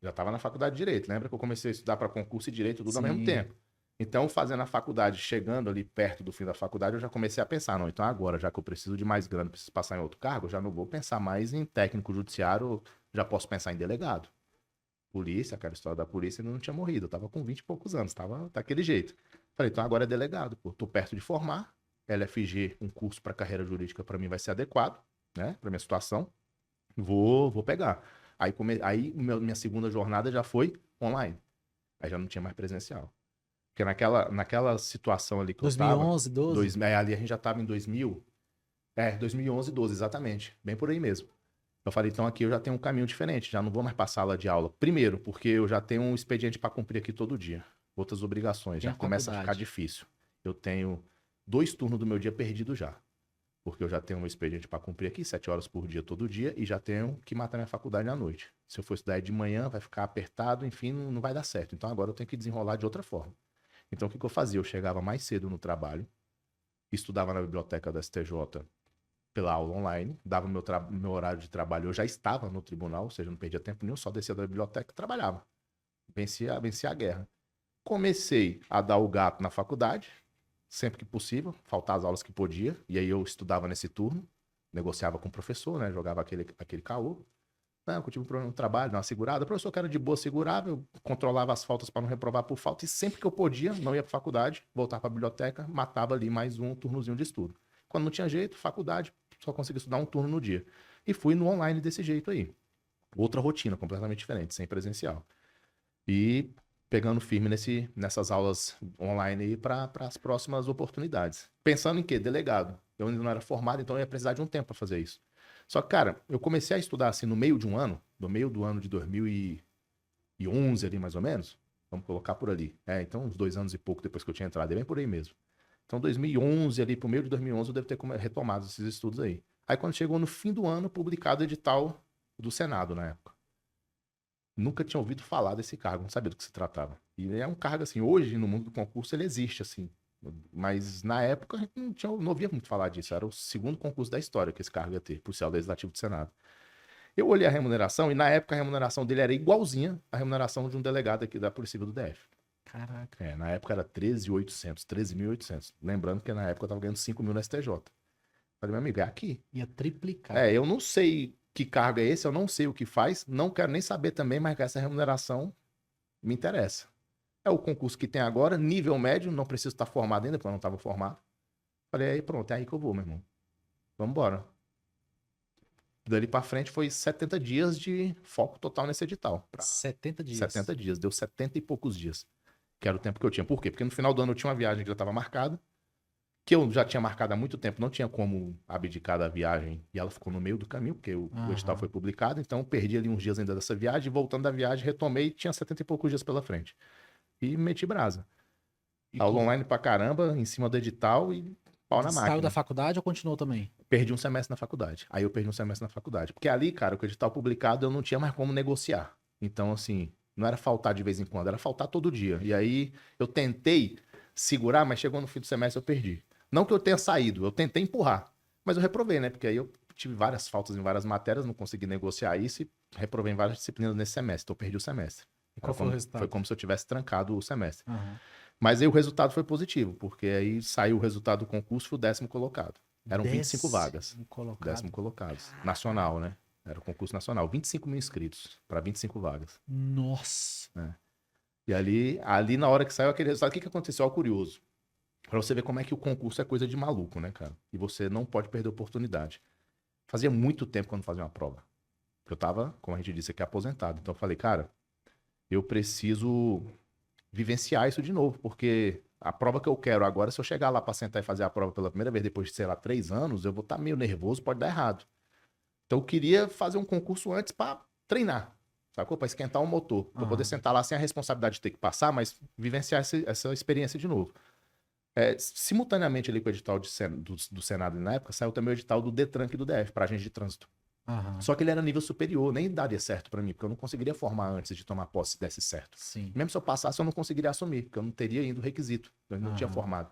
Já estava na faculdade de Direito. Lembra que eu comecei a estudar para concurso e Direito tudo ao mesmo Sim. tempo? Então, fazendo a faculdade, chegando ali perto do fim da faculdade, eu já comecei a pensar, não, então agora, já que eu preciso de mais grana, preciso passar em outro cargo, eu já não vou pensar mais em técnico judiciário, já posso pensar em delegado. Polícia, aquela história da polícia, ainda não tinha morrido, eu tava com 20 e poucos anos, tava daquele jeito. Falei, então agora é delegado, pô, tô perto de formar, LFG, um curso para carreira jurídica para mim vai ser adequado, né, para minha situação, vou pegar. Aí minha segunda jornada já foi online, aí já não tinha mais presencial. Porque naquela situação ali que 2011, eu tava, 12? ali a gente já tava em 2011, 12, exatamente, bem por aí mesmo. Eu falei, então aqui eu já tenho um caminho diferente, já não vou mais passar sala de aula. Primeiro, porque eu já tenho um expediente para cumprir aqui todo dia. Outras obrigações, Tem já a começa a ficar faculdade. difícil. Eu tenho 2 turnos do meu dia perdido já. Porque eu já tenho um expediente para cumprir aqui, 7 horas por dia, todo dia, e já tenho que matar minha faculdade à noite. Se eu for estudar de manhã, vai ficar apertado, enfim, não vai dar certo. Então agora eu tenho que desenrolar de outra forma. Então o que eu fazia? Eu chegava mais cedo no trabalho, estudava na biblioteca da STJ pela aula online, dava meu horário de trabalho, eu já estava no tribunal, ou seja, não perdia tempo nenhum, só descia da biblioteca e trabalhava. Vencia a guerra. Comecei a dar o gato na faculdade, sempre que possível, faltar as aulas que podia, e aí eu estudava nesse turno, negociava com o professor, né, jogava aquele caô. Não, eu tive um problema no trabalho, dá uma segurada. O professor que era de boa segurava, eu controlava as faltas para não reprovar por falta, e sempre que eu podia, não ia para faculdade, voltava para a biblioteca, matava ali mais um turnozinho de estudo. Quando não tinha jeito, faculdade, só conseguia estudar um turno no dia. E fui no online desse jeito aí. Outra rotina, completamente diferente, sem presencial. E pegando firme nessas aulas online aí para as próximas oportunidades. Pensando em quê? Delegado. Eu ainda não era formado, então eu ia precisar de um tempo para fazer isso. Só que, cara, eu comecei a estudar assim no meio de um ano, no meio do ano de 2011 ali mais ou menos. Vamos colocar por ali. Então uns 2 anos e pouco depois que eu tinha entrado, é bem por aí mesmo. Então 2011 ali, pro meio de 2011 eu devo ter retomado esses estudos aí. Aí quando chegou no fim do ano, publicado o edital do Senado na época. Nunca tinha ouvido falar desse cargo, não sabia do que se tratava. E é um cargo assim, hoje no mundo do concurso ele existe assim. Mas na época a gente não ouvia muito falar disso. Era o segundo concurso da história que esse cargo ia ter, policial legislativo do Senado. Eu olhei a remuneração e na época a remuneração dele era igualzinha à remuneração de um delegado aqui da Polícia Civil do DF. Caraca. Na época era 13.800. Lembrando que na época eu tava ganhando 5 mil no STJ. Falei, meu amigo, é aqui. Ia triplicar. Eu não sei que cargo é esse, eu não sei o que faz, não quero nem saber também, mas essa remuneração me interessa. É o concurso que tem agora, nível médio, não preciso estar formado ainda, porque eu não estava formado. Falei, aí pronto, é aí que eu vou, meu irmão. Vamos embora. Dali pra frente foi 70 dias de foco total nesse edital. 70 dias. 70 dias, deu 70 e poucos dias. Que era o tempo que eu tinha. Por quê? Porque no final do ano eu tinha uma viagem que já estava marcada, que eu já tinha marcado há muito tempo, não tinha como abdicar da viagem, e ela ficou no meio do caminho, porque o edital foi publicado, então eu perdi ali uns dias ainda dessa viagem, voltando da viagem, retomei e tinha 70 e poucos dias pela frente. E meti brasa. Aula online pra caramba, em cima do edital e pau na máquina. Saiu da faculdade ou continuou também? Perdi um semestre na faculdade. Aí eu perdi um semestre na faculdade. Porque ali, cara, com o edital publicado, eu não tinha mais como negociar. Então, assim, não era faltar de vez em quando, era faltar todo dia. E aí eu tentei segurar, mas chegou no fim do semestre eu perdi. Não que eu tenha saído, eu tentei empurrar. Mas eu reprovei, né? Porque aí eu tive várias faltas em várias matérias, não consegui negociar isso e reprovei em várias disciplinas nesse semestre. Então eu perdi o semestre. E qual foi o resultado? Foi como se eu tivesse trancado o semestre. Mas aí o resultado foi positivo, porque aí saiu o resultado do concurso, fui o 10º colocado. Eram 25 vagas. 10º colocados. Nacional, né? Era o concurso nacional. 25 mil inscritos para 25 vagas. Nossa! E ali na hora que saiu aquele resultado, o que aconteceu? Ó, curioso. Pra você ver como é que o concurso é coisa de maluco, né, cara? E você não pode perder a oportunidade. Fazia muito tempo que eu não fazia uma prova. Eu tava, como a gente disse aqui, aposentado. Então eu falei, cara, eu preciso vivenciar isso de novo, porque a prova que eu quero agora, se eu chegar lá pra sentar e fazer a prova pela primeira vez depois de, sei lá, 3 anos, eu vou estar meio nervoso, pode dar errado. Então eu queria fazer um concurso antes pra treinar, sacou? Pra esquentar o motor, pra poder sentar lá sem a responsabilidade de ter que passar, mas vivenciar essa experiência de novo. Simultaneamente ali com o edital do Senado na época, saiu também o edital do Detran aqui do DF, pra agente de trânsito. Só que ele era nível superior, nem daria certo pra mim, porque eu não conseguiria formar antes de tomar posse se desse certo. Sim. Mesmo se eu passasse, eu não conseguiria assumir, porque eu não teria ainda o requisito, eu não tinha formado.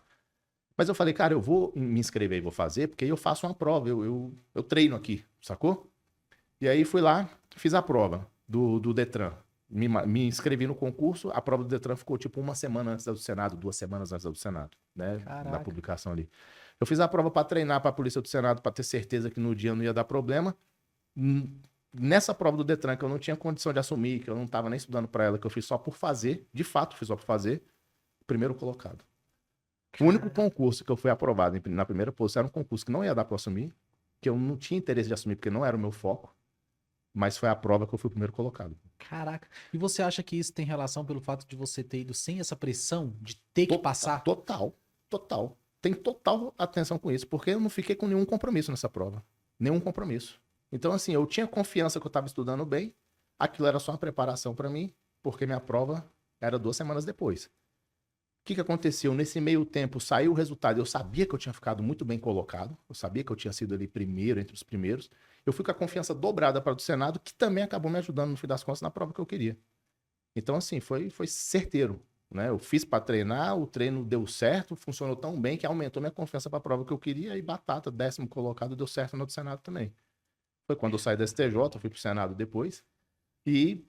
Mas eu falei, cara, eu vou me inscrever e vou fazer, porque aí eu faço uma prova, eu treino aqui, sacou? E aí fui lá, fiz a prova do Detran. Me inscrevi no concurso, a prova do Detran ficou tipo 1 semana antes da do Senado, 2 semanas antes da do Senado, né? Caraca. Da publicação ali. Eu fiz a prova para treinar para a Polícia do Senado, para ter certeza que no dia não ia dar problema. Nessa prova do Detran, que eu não tinha condição de assumir, que eu não estava nem estudando para ela, que eu fiz só por fazer, de fato fiz só por fazer, primeiro colocado. O único concurso que eu fui aprovado na primeira posição era um concurso que não ia dar para assumir, que eu não tinha interesse de assumir, porque não era o meu foco. Mas foi a prova que eu fui o primeiro colocado. Caraca. E você acha que isso tem relação pelo fato de você ter ido sem essa pressão de ter que passar? Total. Tem total atenção com isso, porque eu não fiquei com nenhum compromisso nessa prova. Nenhum compromisso. Então, assim, eu tinha confiança que eu estava estudando bem, aquilo era só uma preparação para mim, porque minha prova era 2 semanas depois. O que aconteceu? Nesse meio tempo, saiu o resultado, eu sabia que eu tinha ficado muito bem colocado, eu sabia que eu tinha sido ali primeiro, entre os primeiros. Eu fui com a confiança dobrada para o Senado, que também acabou me ajudando, no fim das contas, na prova que eu queria. Então, assim, foi certeiro, né? Eu fiz para treinar, o treino deu certo, funcionou tão bem que aumentou minha confiança para a prova que eu queria, e batata, 10º colocado, deu certo no do Senado também. Foi quando eu saí da STJ, eu fui pro Senado depois. E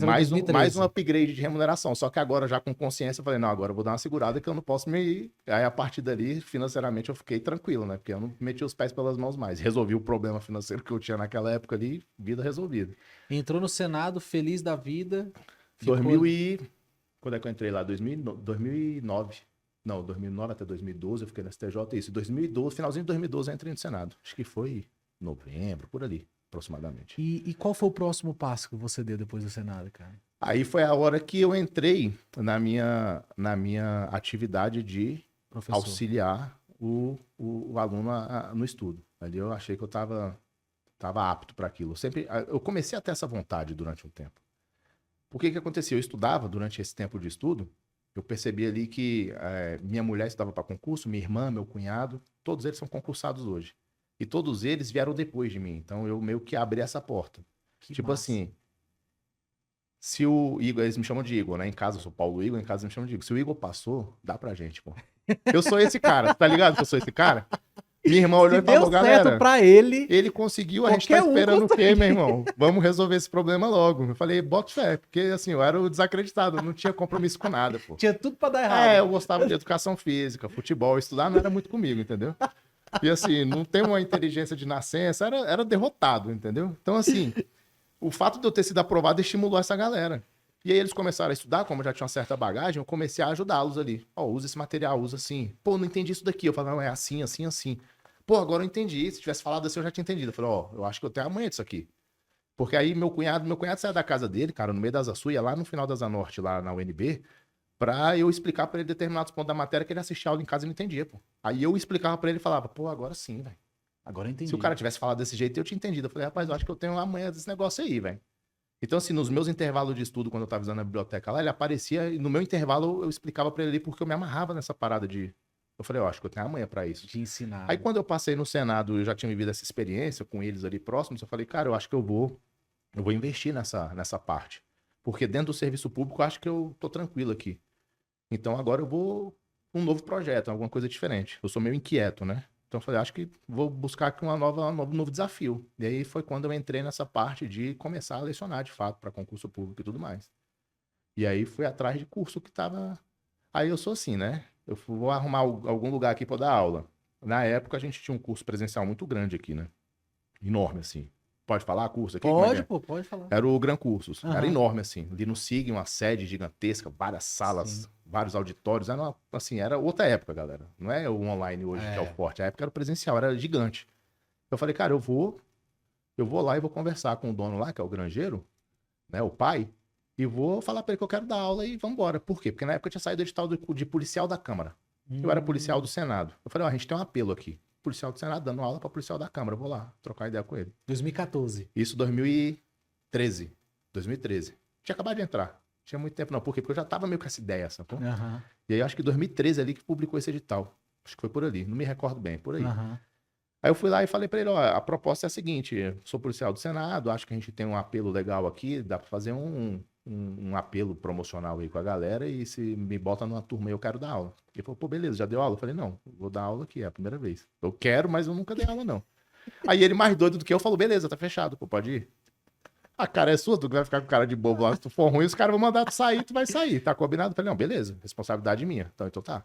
mais um upgrade de remuneração. Só que agora, já com consciência, eu falei, não, agora eu vou dar uma segurada que eu não posso me... Aí, a partir dali, financeiramente, eu fiquei tranquilo, né? Porque eu não meti os pés pelas mãos mais. Resolvi o problema financeiro que eu tinha naquela época ali, vida resolvida. Entrou no Senado, feliz da vida. Quando é que eu entrei lá? 2009. Não, 2009 até 2012 eu fiquei na STJ, isso. Em 2012, finalzinho de 2012 eu entrei no Senado. Acho que foi novembro, por ali, aproximadamente. E qual foi o próximo passo que você deu depois do Senado, cara? Aí foi a hora que eu entrei na minha atividade de Professor. auxiliar o aluno no estudo. Ali eu achei que eu estava apto para aquilo. Eu comecei a ter essa vontade durante um tempo. Por que que acontecia? Eu estudava durante esse tempo de estudo, eu percebi ali que minha mulher estudava para concurso, minha irmã, meu cunhado, todos eles são concursados hoje. E todos eles vieram depois de mim. Então eu meio que abri essa porta. Que Tipo massa. assim, se o Igor, eles me chamam de Igor, né? Em casa eu sou Paulo Igor, em casa eles me chamam de Igor. Se o Igor passou, dá pra gente, pô. Eu sou esse cara, tá ligado que eu sou esse cara? Minha irmã olhou Se e falou, deu certo galera, pra ele, ele conseguiu, a gente tá qualquer um esperando o quê, consegue. meu irmão? Vamos resolver esse problema logo. Eu falei, bota fé, porque assim, eu era o desacreditado, eu não tinha compromisso com nada, pô. tinha tudo pra dar errado. Eu gostava de educação física, futebol, estudar não era muito comigo, entendeu? E assim, não tem uma inteligência de nascença, era derrotado, entendeu? Então assim, o fato de eu ter sido aprovado estimulou essa galera. E aí eles começaram a estudar, como eu já tinha uma certa bagagem, eu comecei a ajudá-los ali. Ó, usa esse material, usa assim. Pô, não entendi isso daqui. Eu falei, não, é assim, assim, assim. Pô, agora eu entendi. Se tivesse falado assim, eu já tinha entendido. Eu falei, ó, eu acho que eu tenho a manha disso aqui. Porque aí meu cunhado saiu da casa dele, cara, no meio das Asa Sul, ia lá no final da Asa Norte, lá na UNB, pra eu explicar pra ele determinados pontos da matéria que ele assistia a aula em casa e não entendia, pô. Aí eu explicava pra ele e falava, pô, agora sim, velho. Agora eu entendi. Se o cara tivesse falado desse jeito, eu tinha entendido. Eu falei, rapaz, eu acho que eu tenho a manha desse negócio aí, velho. Então, assim, nos meus intervalos de estudo, quando eu tava usando a biblioteca lá, ele aparecia e no meu intervalo eu explicava pra ele ali porque eu me amarrava nessa parada de... Eu falei, eu acho que eu tenho a manha pra isso. De ensinar. Aí, quando eu passei no Senado, eu já tinha vivido essa experiência com eles ali próximos, eu falei, cara, eu acho que eu vou investir nessa parte. Porque dentro do serviço público, eu acho que eu tô tranquilo aqui. Então, agora eu vou um novo projeto, alguma coisa diferente. Eu sou meio inquieto, né? Então, eu falei, acho que vou buscar aqui um novo desafio. E aí foi quando eu entrei nessa parte de começar a lecionar, de fato, para concurso público e tudo mais. E aí fui atrás de curso que tava... Aí eu sou assim, né? Vou arrumar algum lugar aqui para dar aula. Na época, a gente tinha um curso presencial muito grande aqui, né? Enorme, assim. Pode falar curso aqui? Como é que Pode, é? pô, pode falar. Era o Gran Cursos. Era Aham. enorme, assim. Ali no SIG, uma sede gigantesca, várias salas, Sim. vários auditórios. Era outra época, galera. Não é o online hoje que é o forte. A época era o presencial, era gigante. Eu falei, cara, eu vou lá e vou conversar com o dono lá, que é o granjeiro, né, o pai, e vou falar pra ele que eu quero dar aula e vambora. Por quê? Porque na época eu tinha saído do edital de policial da Câmara. Eu era policial do Senado. Eu falei, ó, a gente tem um apelo aqui. Policial do Senado dando aula pra policial da Câmara. Eu vou lá trocar ideia com ele. 2014. Isso 2013. 2013. Tinha acabado de entrar. Tinha muito tempo não. Por quê? Porque eu já tava meio com essa ideia, sacou? Aham. E aí acho que 2013 ali que publicou esse edital. Acho que foi por ali. Não me recordo bem, por aí. Aham. Aí eu fui lá e falei pra ele, ó, a proposta é a seguinte, eu sou policial do Senado, acho que a gente tem um apelo legal aqui, dá pra fazer um apelo promocional aí com a galera e se me bota numa turma aí, eu quero dar aula. Ele falou, pô, beleza, já deu aula? Eu falei, não, vou dar aula aqui, é a primeira vez. Eu quero, mas eu nunca dei aula, não. Aí ele, mais doido do que eu, falou, beleza, tá fechado, pô, pode ir. A cara é sua, tu vai ficar com cara de bobo lá, se tu for ruim, os caras vão mandar tu sair, tu vai sair, tá combinado? Eu falei, não, beleza, responsabilidade minha. Então tá.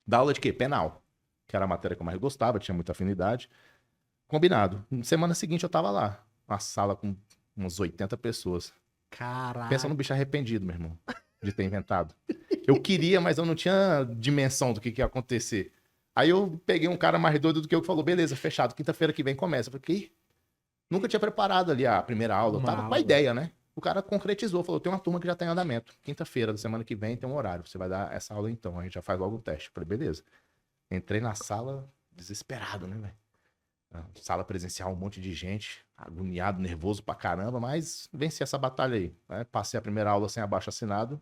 Dá aula de quê? Penal. Que era a matéria que eu mais gostava, tinha muita afinidade. Combinado. Semana seguinte eu tava lá. Uma sala com umas 80 pessoas. Caraca. Pensa no bicho arrependido, meu irmão, de ter inventado. Eu queria, mas eu não tinha dimensão do que ia acontecer. Aí eu peguei um cara mais doido do que eu que falou, beleza, fechado, quinta-feira que vem começa. Eu falei, que? Nunca tinha preparado ali a primeira aula. Eu Uma tava com a aula. ideia, né? O cara concretizou, falou, tem uma turma que já tá em andamento. Quinta-feira da semana que vem tem um horário. Você vai dar essa aula então. A gente já faz logo o teste. Eu falei, beleza. Entrei na sala desesperado, né, velho? Sala presencial, um monte de gente, agoniado, nervoso pra caramba, mas venci essa batalha aí, né? Passei a primeira aula sem abaixo-assinado,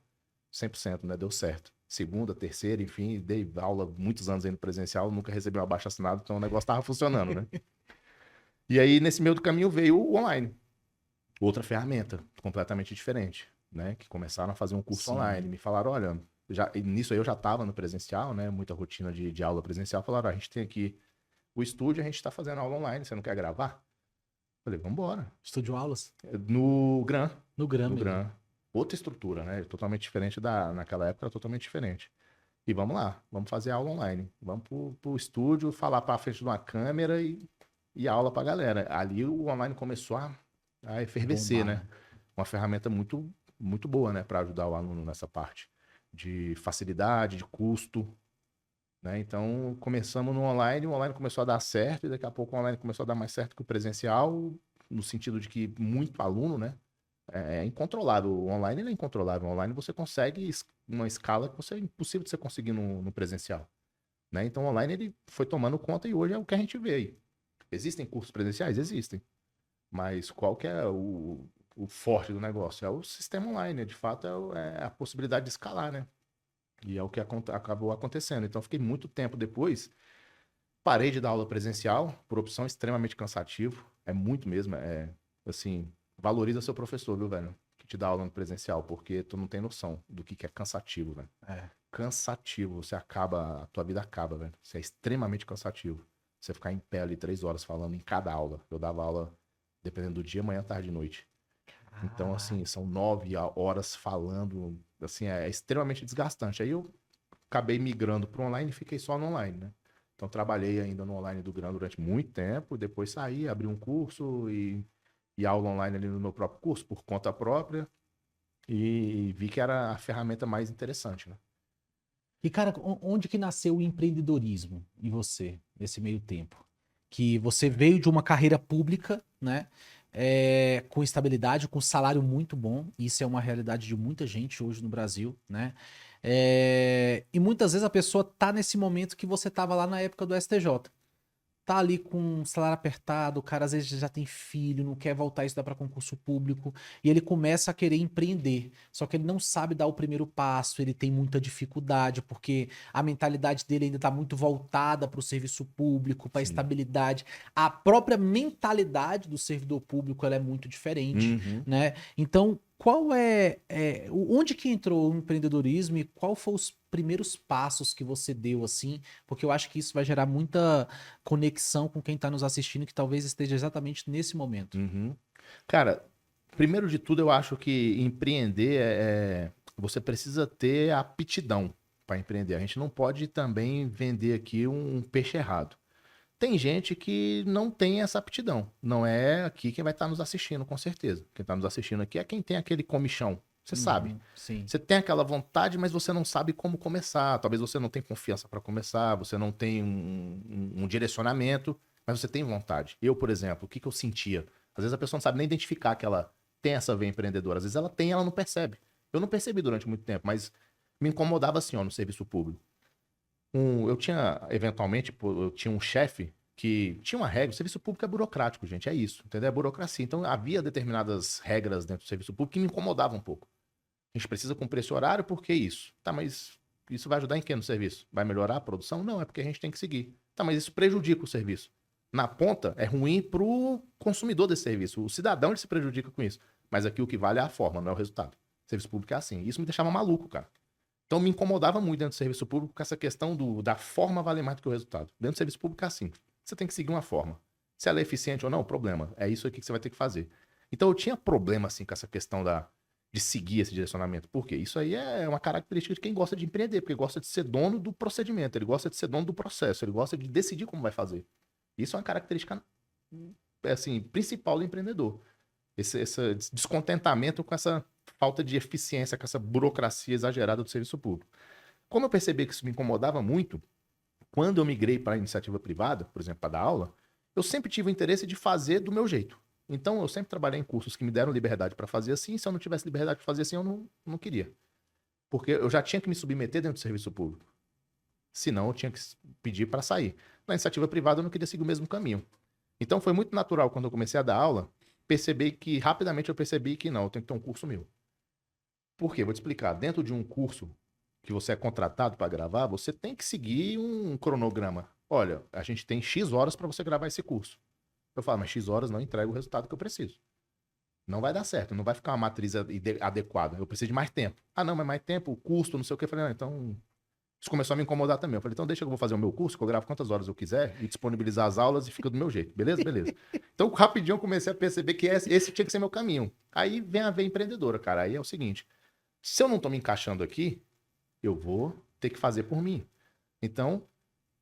100%, né? Deu certo. Segunda, terceira, enfim, dei aula muitos anos aí no presencial, nunca recebi um abaixo-assinado, então o negócio tava funcionando, né? E aí, nesse meio do caminho, veio o online. Outra ferramenta, completamente diferente, né? Que começaram a fazer um curso Sim. online. Me falaram, olha, nisso aí eu já tava no presencial, né? Muita rotina de aula presencial. Falaram, a gente tem aqui o estúdio, a gente tá fazendo aula online, você não quer gravar? Falei, vambora. Estúdio aulas? No Gran. No Grama. No Gran. Outra estrutura, né? Totalmente diferente naquela época, era totalmente diferente. E vamos lá, vamos fazer aula online. Vamos pro estúdio, falar pra frente de uma câmera e aula pra galera. Ali o online começou a efervescer, Bombar, né? Uma ferramenta muito, muito boa, né? Pra ajudar o aluno nessa parte. de facilidade, de custo, né? Então, começamos no online, o online começou a dar certo, e daqui a pouco o online começou a dar mais certo que o presencial, no sentido de que muito aluno, né? É incontrolável. O online ele é incontrolável. O online você consegue uma escala que é impossível de você conseguir no presencial, né? Então, o online ele foi tomando conta e hoje é o que a gente vê aí. Existem cursos presenciais? Existem. Mas qual que é o forte do negócio? É o sistema online, né? De fato, é a possibilidade de escalar, né? E é o que acabou acontecendo. Então, fiquei muito tempo depois, parei de dar aula presencial, por opção extremamente cansativo. É muito mesmo. Assim, valoriza seu professor, viu, velho? Que te dá aula no presencial, porque tu não tem noção do que é cansativo, velho. É. Cansativo. A tua vida acaba, velho. Você é extremamente cansativo. Você ficar em pé ali 3 horas falando em cada aula. Eu dava aula, dependendo do dia, manhã, tarde e noite. Então, assim, são 9 horas falando, assim, é extremamente desgastante. Aí eu acabei migrando para o online e fiquei só no online, né? Então, trabalhei ainda no online do Grão durante muito tempo, depois saí, abri um curso e aula online ali no meu próprio curso, por conta própria, e vi que era a ferramenta mais interessante, né? E, cara, onde que nasceu o empreendedorismo em você, nesse meio tempo? Que você veio de uma carreira pública, né? Com estabilidade, com salário muito bom. Isso é uma realidade de muita gente hoje no Brasil, né? E muitas vezes a pessoa tá nesse momento que você tava lá na época do STJ. Tá ali com um salário apertado, o cara às vezes já tem filho, não quer voltar a estudar para concurso público, e ele começa a querer empreender. Só que ele não sabe dar o primeiro passo, ele tem muita dificuldade, porque a mentalidade dele ainda está muito voltada para o serviço público, para a Sim. estabilidade. A própria mentalidade do servidor público ela é muito diferente, Uhum. né? Então, onde que entrou o empreendedorismo e qual foram os primeiros passos que você deu assim? Porque eu acho que isso vai gerar muita conexão com quem está nos assistindo que talvez esteja exatamente nesse momento. Uhum. Cara, primeiro de tudo, eu acho que empreender você precisa ter aptidão para empreender. A gente não pode também vender aqui um peixe errado. Tem gente que não tem essa aptidão. Não é aqui quem vai estar nos assistindo, com certeza. Quem está nos assistindo aqui é quem tem aquele comichão. Você sabe. Sim. Você tem aquela vontade, mas você não sabe como começar. Talvez você não tenha confiança para começar, você não tem um direcionamento, mas você tem vontade. Eu, por exemplo, o que eu sentia? Às vezes a pessoa não sabe nem identificar que ela tem essa veia empreendedora. Às vezes ela tem, ela não percebe. Eu não percebi durante muito tempo, mas me incomodava assim, ó, no serviço público. Eu tinha, eventualmente, eu tinha um chefe que tinha uma regra. O serviço público é burocrático, gente, é isso, entendeu? É burocracia. Então havia determinadas regras dentro do serviço público que me incomodavam um pouco. A gente precisa cumprir esse horário, por que isso? Tá, mas isso vai ajudar em quê no serviço? Vai melhorar a produção? Não, é porque a gente tem que seguir. Tá, mas isso prejudica o serviço. Na ponta, é ruim pro consumidor desse serviço. O cidadão ele se prejudica com isso. Mas aqui o que vale é a forma, não é o resultado. O serviço público é assim. Isso me deixava maluco, cara. Então me incomodava muito dentro do serviço público com essa questão da forma valer mais do que o resultado. Dentro do serviço público é assim. Você tem que seguir uma forma. Se ela é eficiente ou não, problema. É isso aqui que você vai ter que fazer. Então eu tinha problema assim com essa questão de seguir esse direcionamento. Por quê? Isso aí é uma característica de quem gosta de empreender, porque gosta de ser dono do procedimento, ele gosta de ser dono do processo, ele gosta de decidir como vai fazer. Isso é uma característica assim, principal do empreendedor. Esse descontentamento com essa falta de eficiência, com essa burocracia exagerada do serviço público. Como eu percebi que isso me incomodava muito, quando eu migrei para a iniciativa privada, por exemplo, para dar aula, eu sempre tive o interesse de fazer do meu jeito. Então, eu sempre trabalhei em cursos que me deram liberdade para fazer assim. Se eu não tivesse liberdade para fazer assim, eu não queria. Porque eu já tinha que me submeter dentro do serviço público. Senão, eu tinha que pedir para sair. Na iniciativa privada, eu não queria seguir o mesmo caminho. Então, foi muito natural, quando eu comecei a dar aula, rapidamente eu percebi que não, eu tenho que ter um curso meu. Por quê? Vou te explicar. Dentro de um curso que você é contratado para gravar, você tem que seguir um cronograma. Olha, a gente tem X horas para você gravar esse curso. Eu falo, mas X horas não entrega o resultado que eu preciso. Não vai dar certo, não vai ficar uma matriz adequada. Eu preciso de mais tempo. Ah, não, mas mais tempo, o custo, não sei o que. Eu falei, não, então... Isso começou a me incomodar também. Eu falei, então deixa que eu vou fazer o meu curso, que eu gravo quantas horas eu quiser e disponibilizar as aulas e fica do meu jeito. Beleza? Beleza. Então, rapidinho eu comecei a perceber que esse tinha que ser meu caminho. Aí vem a veia empreendedora, cara. Aí é o seguinte, se eu não tô me encaixando aqui, eu vou ter que fazer por mim. Então,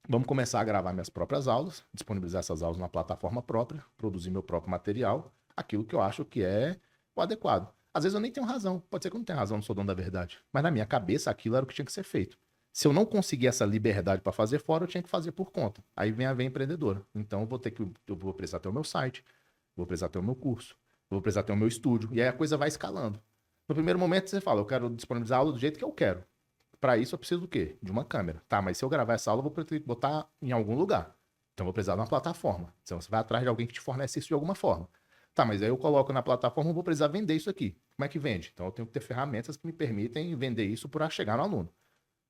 vamos começar a gravar minhas próprias aulas, disponibilizar essas aulas na plataforma própria, produzir meu próprio material, aquilo que eu acho que é o adequado. Às vezes eu nem tenho razão. Pode ser que eu não tenha razão, não sou dono da verdade. Mas na minha cabeça, aquilo era o que tinha que ser feito. Se eu não conseguir essa liberdade para fazer fora, eu tinha que fazer por conta. Aí vem a veia empreendedora. Então eu vou precisar ter o meu site, vou precisar ter o meu curso, vou precisar ter o meu estúdio. E aí a coisa vai escalando. No primeiro momento você fala, eu quero disponibilizar a aula do jeito que eu quero. Para isso eu preciso do quê? De uma câmera. Tá, mas se eu gravar essa aula, eu vou ter que botar em algum lugar. Então eu vou precisar de uma plataforma. Então você vai atrás de alguém que te fornece isso de alguma forma. Tá, mas aí eu coloco na plataforma, eu vou precisar vender isso aqui. Como é que vende? Então eu tenho que ter ferramentas que me permitem vender isso para chegar no aluno.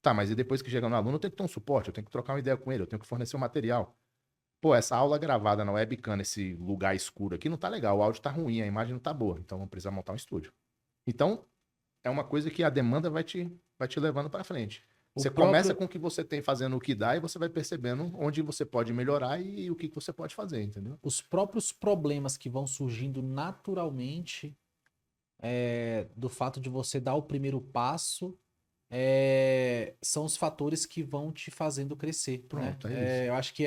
Tá, mas e depois que chega no aluno, eu tenho que ter um suporte, eu tenho que trocar uma ideia com ele, eu tenho que fornecer o material. Pô, essa aula gravada na webcam, nesse lugar escuro aqui, não tá legal, o áudio tá ruim, a imagem não tá boa. Então vamos precisar montar um estúdio. Então, é uma coisa que a demanda vai te levando para frente. Você começa com o que você tem fazendo o que dá e você vai percebendo onde você pode melhorar e o que você pode fazer, entendeu? Os próprios problemas que vão surgindo naturalmente do fato de você dar o primeiro passo são os fatores que vão te fazendo crescer. Pronto, né? é isso. Eu acho que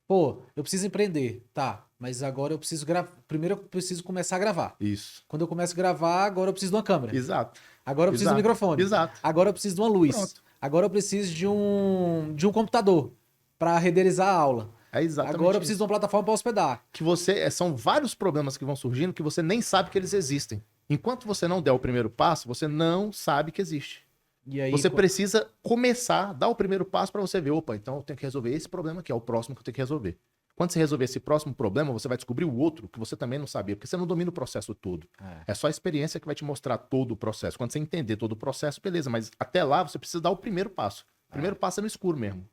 pô, eu preciso empreender, tá, mas agora eu preciso gravar. Primeiro eu preciso começar a gravar. Isso. Quando eu começo a gravar, agora eu preciso de uma câmera. Exato. Agora eu preciso de um microfone. Exato. Agora eu preciso de uma luz. Pronto. Agora eu preciso de um computador para renderizar a aula. É exatamente Agora eu isso. preciso de uma plataforma para hospedar. Que são vários problemas que vão surgindo que você nem sabe que eles existem. Enquanto você não der o primeiro passo, você não sabe que existe. E aí, Você precisa começar, dar o primeiro passo para você ver, opa, então eu tenho que resolver esse problema aqui, é o próximo que eu tenho que resolver. Quando você resolver esse próximo problema, você vai descobrir o outro que você também não sabia, porque você não domina o processo todo. É só a experiência que vai te mostrar todo o processo. Quando você entender todo o processo, beleza, mas até lá você precisa dar o primeiro passo. O primeiro passo é no escuro mesmo.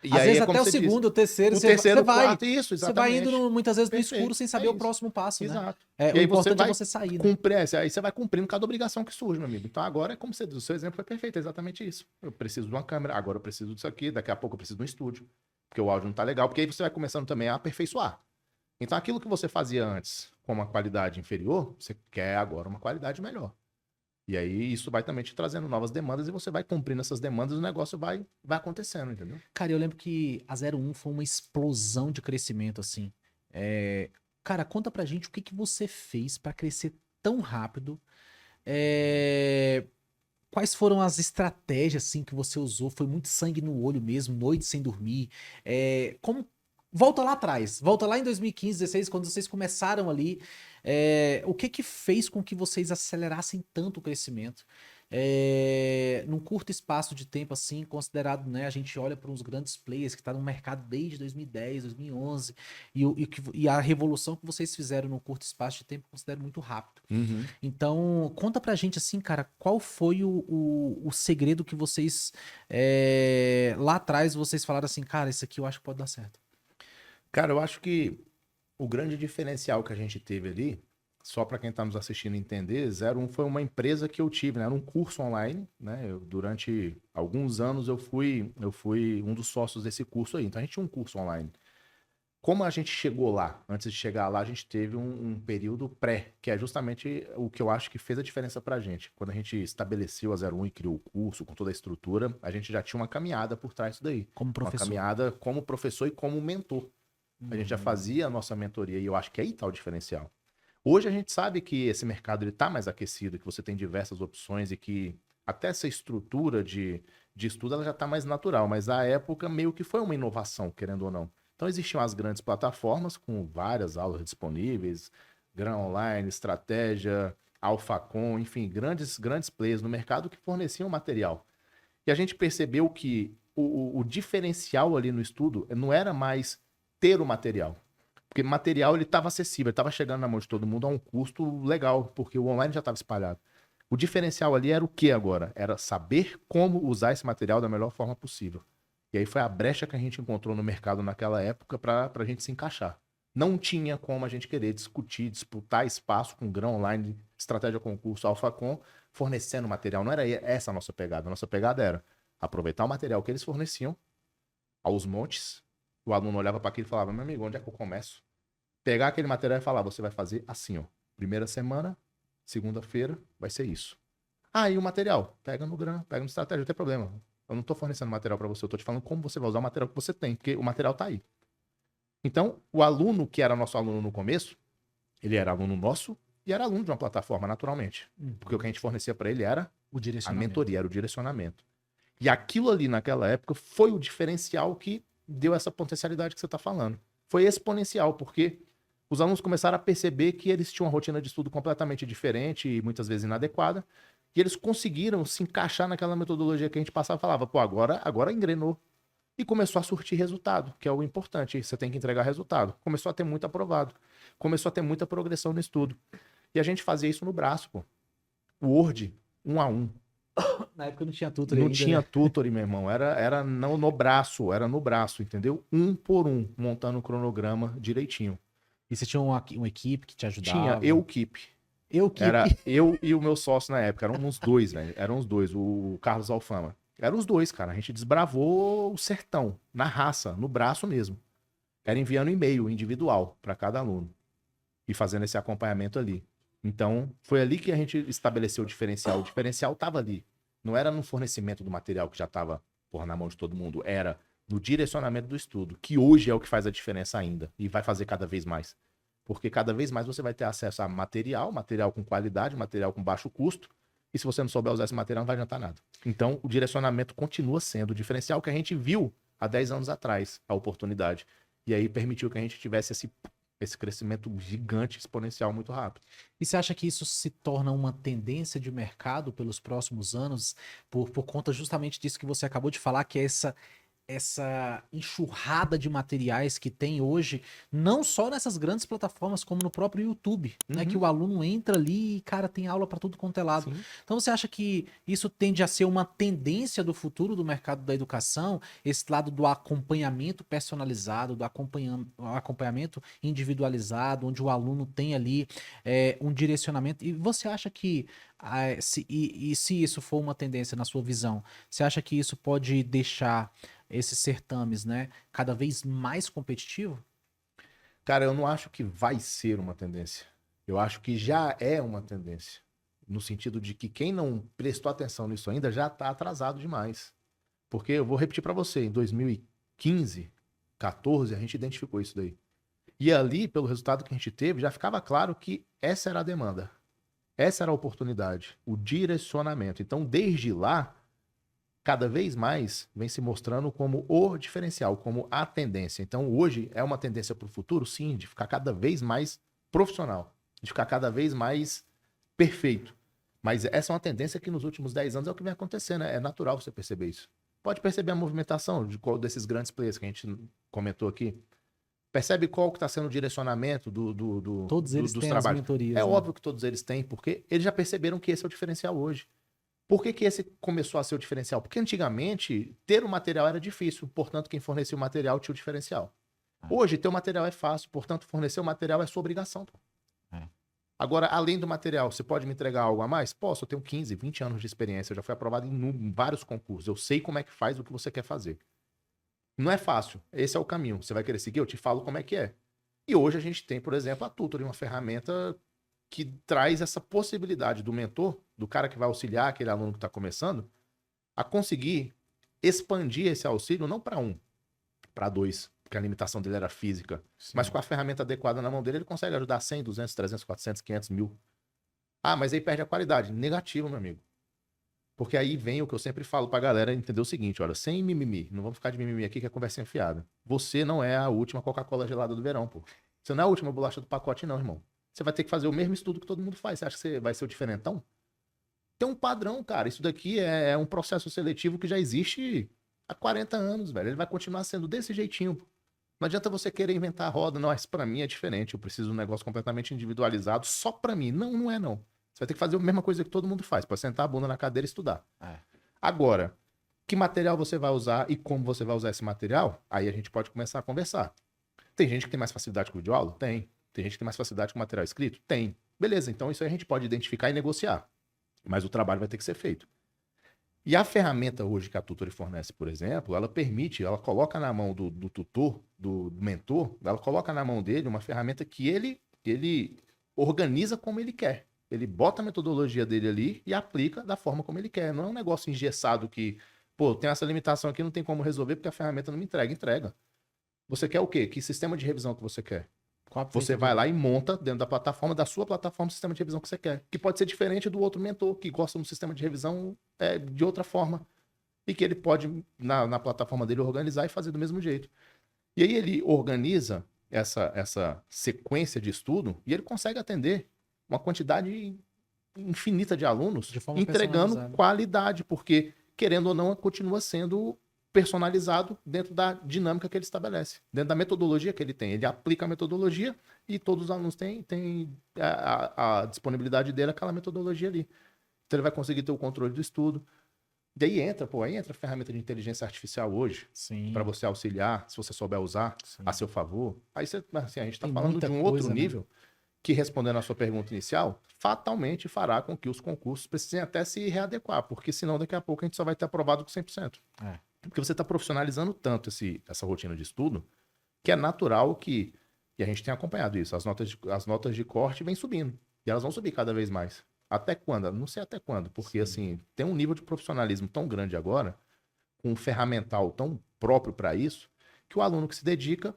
E às vezes até o segundo, o terceiro, você vai. Isso, exatamente. Você vai indo muitas vezes no Perfeito, escuro sem saber o próximo passo, né? Exato. O importante é você sair, né? Aí você vai cumprindo cada obrigação que surge, meu amigo. Então agora é como você diz, o seu exemplo foi perfeito, é exatamente isso. Eu preciso de uma câmera, agora eu preciso disso aqui, daqui a pouco eu preciso de um estúdio, porque o áudio não tá legal, porque aí você vai começando também a aperfeiçoar. Então aquilo que você fazia antes com uma qualidade inferior, você quer agora uma qualidade melhor. E aí isso vai também te trazendo novas demandas e você vai cumprindo essas demandas e o negócio vai acontecendo, entendeu? Cara, eu lembro que a 01 foi uma explosão de crescimento, assim. Cara, conta pra gente o que você fez pra crescer tão rápido. Quais foram as estratégias, assim, que você usou? Foi muito sangue no olho mesmo, noite sem dormir. Volta lá atrás, volta lá em 2015, 2016, quando vocês começaram ali. O que fez com que vocês acelerassem tanto o crescimento? Num curto espaço de tempo, assim, considerado, né? A gente olha para uns grandes players que estão no mercado desde 2010, 2011, e a revolução que vocês fizeram num curto espaço de tempo, eu considero muito rápido. Uhum. Então, conta pra gente, assim, cara, qual foi o segredo que vocês, lá atrás, vocês falaram assim, cara, isso aqui eu acho que pode dar certo. Cara, eu acho que o grande diferencial que a gente teve ali, só para quem está nos assistindo entender, 01 foi uma empresa que eu tive, né? Era um curso online, né? Durante alguns anos eu fui um dos sócios desse curso aí. Então a gente tinha um curso online. Como a gente chegou lá, antes de chegar lá, a gente teve um período pré, que é justamente o que eu acho que fez a diferença pra gente. Quando a gente estabeleceu a 01 e criou o curso, com toda a estrutura, a gente já tinha uma caminhada por trás disso daí. Como professor. Uma caminhada como professor e como mentor. A gente já fazia a nossa mentoria e eu acho que aí tá o diferencial. Hoje a gente sabe que esse mercado ele tá mais aquecido, que você tem diversas opções e que até essa estrutura de estudo ela já tá mais natural, mas à época meio que foi uma inovação, querendo ou não. Então existiam as grandes plataformas com várias aulas disponíveis, Gran Online, Estratégia, AlphaCon, enfim, grandes players no mercado que forneciam material. E a gente percebeu que o diferencial ali no estudo não era mais ter o material. Porque material ele estava acessível, ele estava chegando na mão de todo mundo a um custo legal, porque o online já estava espalhado. O diferencial ali era o que agora? Era saber como usar esse material da melhor forma possível. E aí foi a brecha que a gente encontrou no mercado naquela época para a gente se encaixar. Não tinha como a gente querer discutir, disputar espaço com Gran Online, Estratégia Concurso, AlphaCon, fornecendo material. Não era essa a nossa pegada. A nossa pegada era aproveitar o material que eles forneciam aos montes. O aluno olhava para aquilo e falava, meu amigo, onde é que eu começo? Pegar aquele material e falar, você vai fazer assim, ó. Primeira semana, segunda-feira, vai ser isso. E o material? Pega no Gran, pega no Estratégia, não tem problema. Eu não estou fornecendo material para você, eu estou te falando como você vai usar o material que você tem, porque o material está aí. Então, o aluno que era nosso aluno no começo, ele era aluno nosso E era aluno de uma plataforma, naturalmente. Porque o que a gente fornecia para ele era O a direcionamento. mentoria, era o direcionamento. E aquilo ali, naquela época, foi o diferencial que deu essa potencialidade que você está falando. Foi exponencial, porque os alunos começaram a perceber que eles tinham uma rotina de estudo completamente diferente e muitas vezes inadequada, e eles conseguiram se encaixar naquela metodologia que a gente passava e falava, pô, agora engrenou. E começou a surtir resultado, que é o importante, você tem que entregar resultado. Começou a ter muito aprovado, começou a ter muita progressão no estudo. E a gente fazia isso no braço, pô. Word, 1 a 1. Na época não tinha tutor Não ainda, tinha né? tutor, meu irmão. Era não no braço, era no braço, entendeu? Um por um, montando o cronograma direitinho. E você tinha uma equipe que te Tinha ajudava? eu keep. Eu que... Era eu e o meu sócio na época. Eram uns dois, velho. Eram os dois, o Carlos Alfama. Eram os dois, cara. A gente desbravou o sertão, na raça, no braço mesmo. Era enviando e-mail individual para cada aluno. E fazendo esse acompanhamento ali. Então, foi ali que a gente estabeleceu o diferencial. O diferencial estava ali. Não era no fornecimento do material que já estava na mão de todo mundo. Era no direcionamento do estudo, que hoje é o que faz a diferença ainda. E vai fazer cada vez mais. Porque cada vez mais você vai ter acesso a material com qualidade, material com baixo custo. E se você não souber usar esse material, não vai adiantar nada. Então, o direcionamento continua sendo o diferencial que a gente viu há 10 anos atrás, a oportunidade. E aí permitiu que a gente tivesse esse crescimento gigante, exponencial, muito rápido. E você acha que isso se torna uma tendência de mercado pelos próximos anos, por conta justamente disso que você acabou de falar, que é essa enxurrada de materiais que tem hoje, não só nessas grandes plataformas, como no próprio YouTube, né? Que o aluno entra ali e, cara, tem aula para tudo quanto é lado. Sim. Então você acha que isso tende a ser uma tendência do futuro do mercado da educação, esse lado do acompanhamento personalizado, do acompanhamento individualizado, onde o aluno tem ali um direcionamento? E você acha que, se isso for uma tendência na sua visão, você acha que isso pode deixar esses certames, né, cada vez mais competitivo? Cara, eu não acho que vai ser uma tendência. Eu acho que já é uma tendência. No sentido de que quem não prestou atenção nisso ainda já está atrasado demais. Porque eu vou repetir para você, em 2015, 14, a gente identificou isso daí. E ali, pelo resultado que a gente teve, já ficava claro que essa era a demanda. Essa era a oportunidade, o direcionamento. Então, desde lá, cada vez mais vem se mostrando como o diferencial, como a tendência. Então, hoje é uma tendência para o futuro, sim, de ficar cada vez mais profissional, de ficar cada vez mais perfeito. Mas essa é uma tendência que nos últimos 10 anos é o que vem acontecendo, né? É natural você perceber isso. Pode perceber a movimentação de qual desses grandes players que a gente comentou aqui. Percebe qual que está sendo o direcionamento Todos eles dos têm as trabalhos. mentorias, É né? óbvio que todos eles têm, porque eles já perceberam que esse é o diferencial hoje. Por que esse começou a ser o diferencial? Porque antigamente, ter o material era difícil, portanto, quem fornecia o material tinha o diferencial. Hoje, ter o material é fácil, portanto, fornecer o material é sua obrigação. É. Agora, além do material, você pode me entregar algo a mais? Posso, eu tenho 15, 20 anos de experiência, eu já fui aprovado em vários concursos, eu sei como é que faz o que você quer fazer. Não é fácil, esse é o caminho. Você vai querer seguir? Eu te falo como é que é. E hoje a gente tem, por exemplo, a Tutor, uma ferramenta que traz essa possibilidade do mentor, do cara que vai auxiliar aquele aluno que está começando, a conseguir expandir esse auxílio não para 1, para 2, porque a limitação dele era física, Sim. mas com a ferramenta adequada na mão dele, ele consegue ajudar 100, 200, 300, 400, 500 mil. Ah, mas aí perde a qualidade. Negativo, meu amigo. Porque aí vem o que eu sempre falo pra galera entender o seguinte, olha, sem mimimi, não vamos ficar de mimimi aqui que é conversa enfiada. Você não é a última Coca-Cola gelada do verão, pô. Você não é a última bolacha do pacote não, irmão. Você vai ter que fazer o mesmo estudo que todo mundo faz. Você acha que você vai ser o diferentão? Tem um padrão, cara. Isso daqui é um processo seletivo que já existe há 40 anos, velho. Ele vai continuar sendo desse jeitinho. Não adianta você querer inventar a roda. Não, isso pra mim é diferente. Eu preciso de um negócio completamente individualizado só pra mim. Não, não é não. Você vai ter que fazer a mesma coisa que todo mundo faz, para sentar a bunda na cadeira e estudar. É. Agora, que material você vai usar e como você vai usar esse material, aí a gente pode começar a conversar. Tem gente que tem mais facilidade com videoaula? Tem. Tem gente que tem mais facilidade com material escrito? Tem. Beleza, então isso aí a gente pode identificar e negociar. Mas o trabalho vai ter que ser feito. E a ferramenta hoje que a Tutor fornece, por exemplo, ela permite, ela coloca na mão do tutor, do mentor, ela coloca na mão dele uma ferramenta que ele organiza como ele quer. Ele bota a metodologia dele ali e aplica da forma como ele quer. Não é um negócio engessado que, pô, tem essa limitação aqui, não tem como resolver porque a ferramenta não me entrega. Entrega. Você quer o quê? Que sistema de revisão que você quer? Você vai lá e monta dentro da plataforma, da sua plataforma, o sistema de revisão que você quer. Que pode ser diferente do outro mentor, que gosta de um sistema de revisão de outra forma. E que ele pode, na plataforma dele, organizar e fazer do mesmo jeito. E aí ele organiza essa sequência de estudo e ele consegue atender uma quantidade infinita de alunos, entregando qualidade, porque, querendo ou não, continua sendo personalizado dentro da dinâmica que ele estabelece, dentro da metodologia que ele tem. Ele aplica a metodologia e todos os alunos têm a disponibilidade dele, aquela metodologia ali. Então ele vai conseguir ter o controle do estudo. Daí entra a ferramenta de inteligência artificial hoje, para você auxiliar, se você souber usar a seu favor. Aí a gente está falando de um outro nível, que, respondendo à sua pergunta inicial, fatalmente fará com que os concursos precisem até se readequar, porque senão daqui a pouco a gente só vai ter aprovado com 100%. Porque você está profissionalizando tanto essa rotina de estudo, que é natural que, e a gente tem acompanhado isso, as notas de corte vêm subindo, e elas vão subir cada vez mais. Até quando? Não sei até quando, porque assim, tem um nível de profissionalismo tão grande agora, com um ferramental tão próprio para isso, que o aluno que se dedica,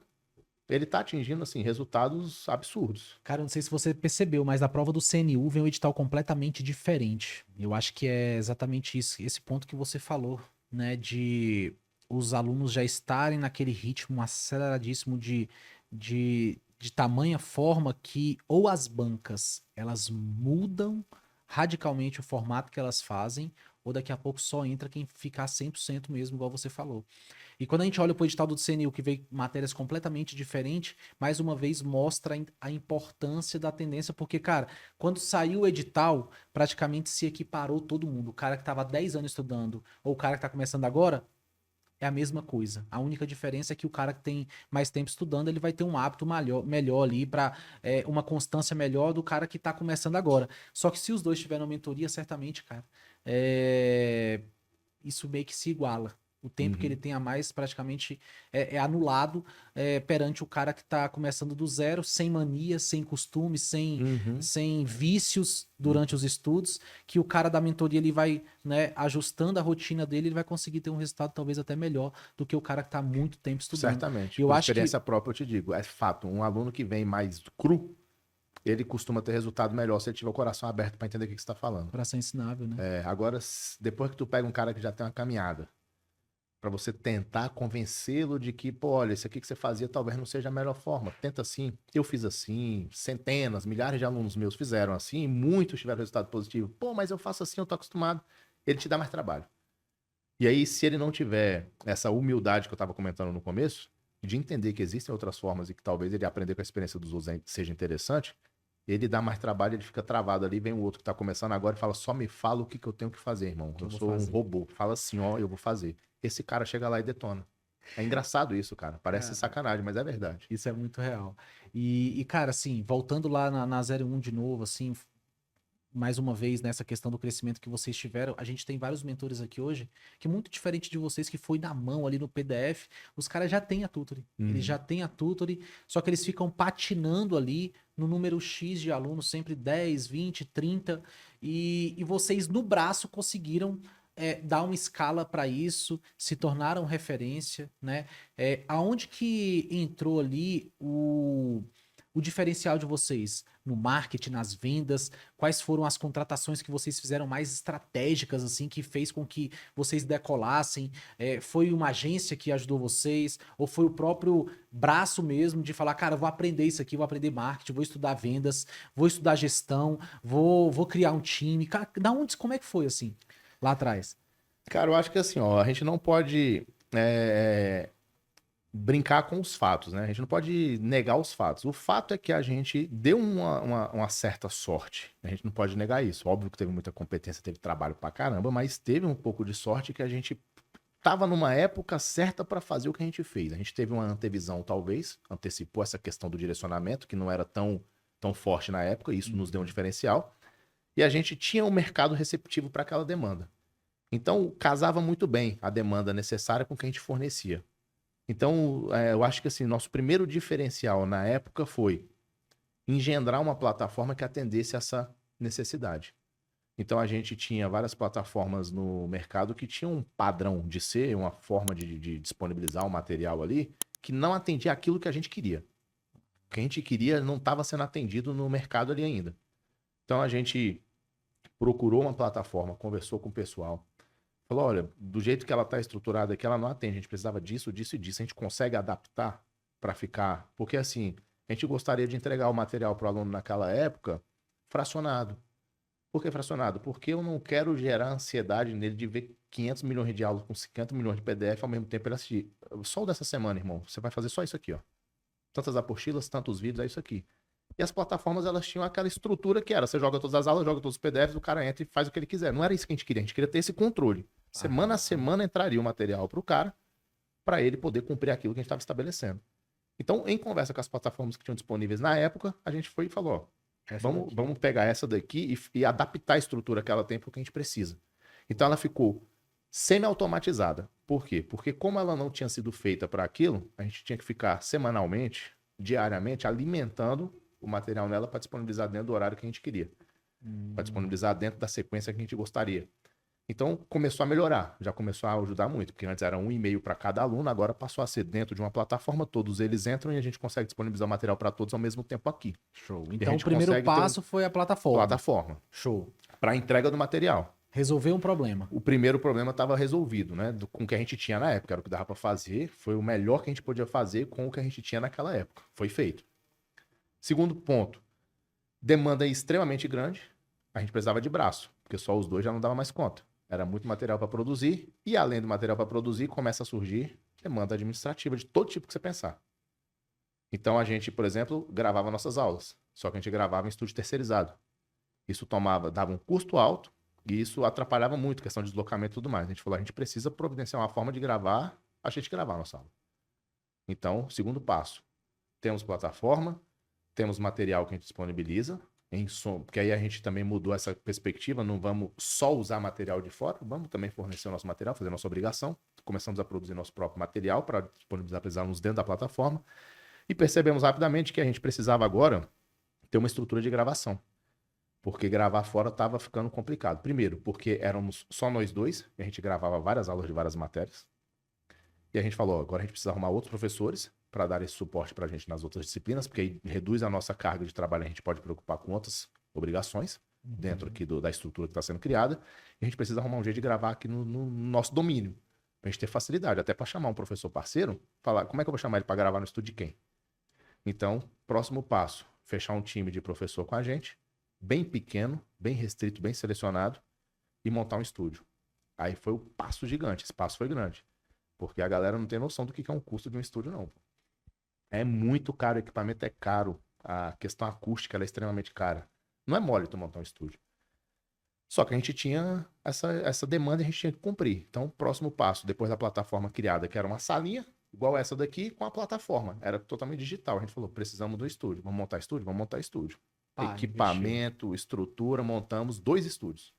ele está atingindo assim, resultados absurdos. Cara, eu não sei se você percebeu, mas na prova do CNU vem um edital completamente diferente. Eu acho que é exatamente isso, esse ponto que você falou, né, de os alunos já estarem naquele ritmo aceleradíssimo de tamanha forma que ou as bancas, elas mudam radicalmente o formato que elas fazem, ou daqui a pouco só entra quem ficar 100% mesmo, igual você falou. E quando a gente olha para o edital do CNU, que veio matérias completamente diferentes, mais uma vez mostra a importância da tendência, porque, cara, quando saiu o edital, praticamente se equiparou todo mundo. O cara que estava 10 anos estudando, ou o cara que está começando agora, é a mesma coisa. A única diferença é que o cara que tem mais tempo estudando, ele vai ter um hábito melhor ali, para uma constância melhor do cara que está começando agora. Só que se os dois tiverem uma mentoria, certamente, cara, isso meio que se iguala. O tempo que ele tem a mais praticamente é anulado perante o cara que está começando do zero, sem manias, sem costumes, sem vícios durante os estudos, que o cara da mentoria ele vai, né, ajustando a rotina dele, ele vai conseguir ter um resultado talvez até melhor do que o cara que está há muito tempo estudando. Certamente. Por experiência própria eu te digo, é fato, um aluno que vem mais cru, ele costuma ter resultado melhor se ele tiver o coração aberto para entender o que você está falando. Coração ensinável, né? Agora, depois que tu pega um cara que já tem uma caminhada, para você tentar convencê-lo de que, pô, olha, isso aqui que você fazia talvez não seja a melhor forma. Tenta assim. Eu fiz assim, centenas, milhares de alunos meus fizeram assim, e muitos tiveram resultado positivo. Pô, mas eu faço assim, eu tô acostumado. Ele te dá mais trabalho. E aí, se ele não tiver essa humildade que eu estava comentando no começo, de entender que existem outras formas e que talvez ele aprender com a experiência dos outros seja interessante, ele dá mais trabalho, ele fica travado ali, vem o outro que tá começando agora e fala, só me fala o que eu tenho que fazer, irmão. Eu sou um robô. Fala assim, ó, eu vou fazer. Esse cara chega lá e detona. É engraçado isso, cara. Parece sacanagem, mas é verdade. Isso é muito real. E cara, assim, voltando lá na 01 de novo, assim, mais uma vez nessa questão do crescimento que vocês tiveram, a gente tem vários mentores aqui hoje, que muito diferente de vocês, que foi na mão ali no PDF, os caras já têm a Tutory. Eles já têm a Tutory, só que eles ficam patinando ali no número X de alunos, sempre 10, 20, 30, e vocês no braço conseguiram dar uma escala para isso, se tornaram referência, né? Aonde que entrou ali o diferencial de vocês? No marketing, nas vendas? Quais foram as contratações que vocês fizeram mais estratégicas, assim, que fez com que vocês decolassem? Foi uma agência que ajudou vocês? Ou foi o próprio braço mesmo de falar, cara, eu vou aprender isso aqui, vou aprender marketing, vou estudar vendas, vou estudar gestão, vou criar um time? Cara, como é que foi, assim, lá atrás? Cara, eu acho que assim, ó, a gente não pode brincar com os fatos, né? A gente não pode negar os fatos. O fato é que a gente deu uma certa sorte. A gente não pode negar isso. Óbvio que teve muita competência, teve trabalho pra caramba, mas teve um pouco de sorte que a gente tava numa época certa para fazer o que a gente fez. A gente teve uma antevisão, talvez, antecipou essa questão do direcionamento, que não era tão forte na época, e isso nos deu um diferencial. E a gente tinha um mercado receptivo para aquela demanda. Então, casava muito bem a demanda necessária com o que a gente fornecia. Então, eu acho que assim, nosso primeiro diferencial na época foi engendrar uma plataforma que atendesse essa necessidade. Então, a gente tinha várias plataformas no mercado que tinham um padrão de ser, uma forma de disponibilizar o material ali, que não atendia aquilo que a gente queria. O que a gente queria não estava sendo atendido no mercado ali ainda. Então a gente procurou uma plataforma, conversou com o pessoal, falou, olha, do jeito que ela está estruturada aqui, ela não atende, a gente precisava disso, disso e disso, a gente consegue adaptar para ficar, porque assim, a gente gostaria de entregar o material para o aluno naquela época fracionado. Por que fracionado? Porque eu não quero gerar ansiedade nele de ver 500 milhões de aulas com 50 milhões de PDF ao mesmo tempo ele assistir. Só o dessa semana, irmão, você vai fazer só isso aqui, ó. Tantas apostilas, tantos vídeos, é isso aqui. E as plataformas, elas tinham aquela estrutura que era, você joga todas as aulas, joga todos os PDFs, o cara entra e faz o que ele quiser. Não era isso que a gente queria ter esse controle. Semana a semana entraria o material para o cara, para ele poder cumprir aquilo que a gente estava estabelecendo. Então, em conversa com as plataformas que tinham disponíveis na época, a gente foi e falou, ó, vamos pegar essa daqui e adaptar a estrutura que ela tem para o que a gente precisa. Então, ela ficou semi-automatizada. Por quê? Porque como ela não tinha sido feita para aquilo, a gente tinha que ficar semanalmente, diariamente, alimentando o material nela para disponibilizar dentro do horário que a gente queria. Para disponibilizar dentro da sequência que a gente gostaria. Então, começou a melhorar. Já começou a ajudar muito. Porque antes era 1,5 para cada aluno, agora passou a ser dentro de uma plataforma, todos eles entram e a gente consegue disponibilizar o material para todos ao mesmo tempo aqui. Show. Então, o primeiro passo foi a plataforma. Plataforma. Show. Para a entrega do material. Resolveu um problema. O primeiro problema estava resolvido, né? Com o que a gente tinha na época. Era o que dava para fazer. Foi o melhor que a gente podia fazer com o que a gente tinha naquela época. Foi feito. Segundo ponto. Demanda extremamente grande. A gente precisava de braço. Porque só os dois já não dava mais conta. Era muito material para produzir. E além do material para produzir, começa a surgir demanda administrativa de todo tipo que você pensar. Então a gente, por exemplo, gravava nossas aulas. Só que a gente gravava em estúdio terceirizado. Isso dava um custo alto. E isso atrapalhava muito a questão de deslocamento e tudo mais. A gente falou, a gente precisa providenciar uma forma de gravar, a gente gravar a nossa aula. Então, segundo passo, temos plataforma, temos material que a gente disponibiliza, em som, porque aí a gente também mudou essa perspectiva, não vamos só usar material de fora, vamos também fornecer o nosso material, fazer a nossa obrigação. Começamos a produzir nosso próprio material para disponibilizar para os alunos dentro da plataforma e percebemos rapidamente que a gente precisava agora ter uma estrutura de gravação. Porque gravar fora estava ficando complicado. Primeiro, porque éramos só nós dois, e a gente gravava várias aulas de várias matérias. E a gente falou, agora a gente precisa arrumar outros professores para dar esse suporte para a gente nas outras disciplinas, porque aí reduz a nossa carga de trabalho, a gente pode preocupar com outras obrigações dentro aqui da estrutura que está sendo criada. E a gente precisa arrumar um jeito de gravar aqui no nosso domínio, para a gente ter facilidade, até para chamar um professor parceiro, falar, como é que eu vou chamar ele para gravar no estúdio de quem? Então, próximo passo, fechar um time de professor com a gente, bem pequeno, bem restrito, bem selecionado, e montar um estúdio. Aí foi o passo gigante, esse passo foi grande. Porque a galera não tem noção do que é um custo de um estúdio, não. É muito caro, o equipamento é caro, a questão acústica ela é extremamente cara. Não é mole tu montar um estúdio. Só que a gente tinha essa demanda e a gente tinha que cumprir. Então, o próximo passo, depois da plataforma criada, que era uma salinha, igual essa daqui, com a plataforma. Era totalmente digital. A gente falou, precisamos do estúdio. Vamos montar estúdio? Vamos montar estúdio. Equipamento, estrutura, montamos 2 estúdios.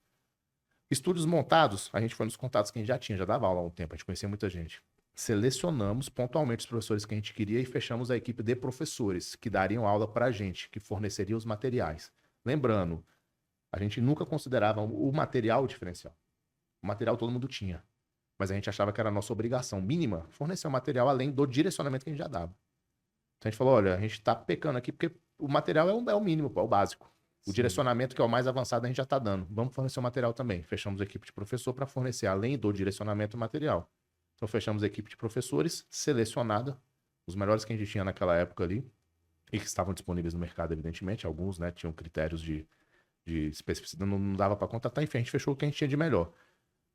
Estúdios montados, a gente foi nos contatos que a gente já tinha, já dava aula há um tempo, a gente conhecia muita gente. Selecionamos pontualmente os professores que a gente queria e fechamos a equipe de professores que dariam aula para a gente, que forneceriam os materiais. Lembrando, a gente nunca considerava o material o diferencial. O material todo mundo tinha, mas a gente achava que era a nossa obrigação mínima fornecer o material além do direcionamento que a gente já dava. Então a gente falou, olha, a gente está pecando aqui porque o material é o mínimo, é o básico. O direcionamento, que é o mais avançado, a gente já está dando. Vamos fornecer o material também. Fechamos a equipe de professor para fornecer, além do direcionamento, o material. Então, fechamos a equipe de professores selecionada, os melhores que a gente tinha naquela época ali, e que estavam disponíveis no mercado, evidentemente. Alguns, né, tinham critérios de especificidade, não dava para contratar. Enfim, a gente fechou o que a gente tinha de melhor.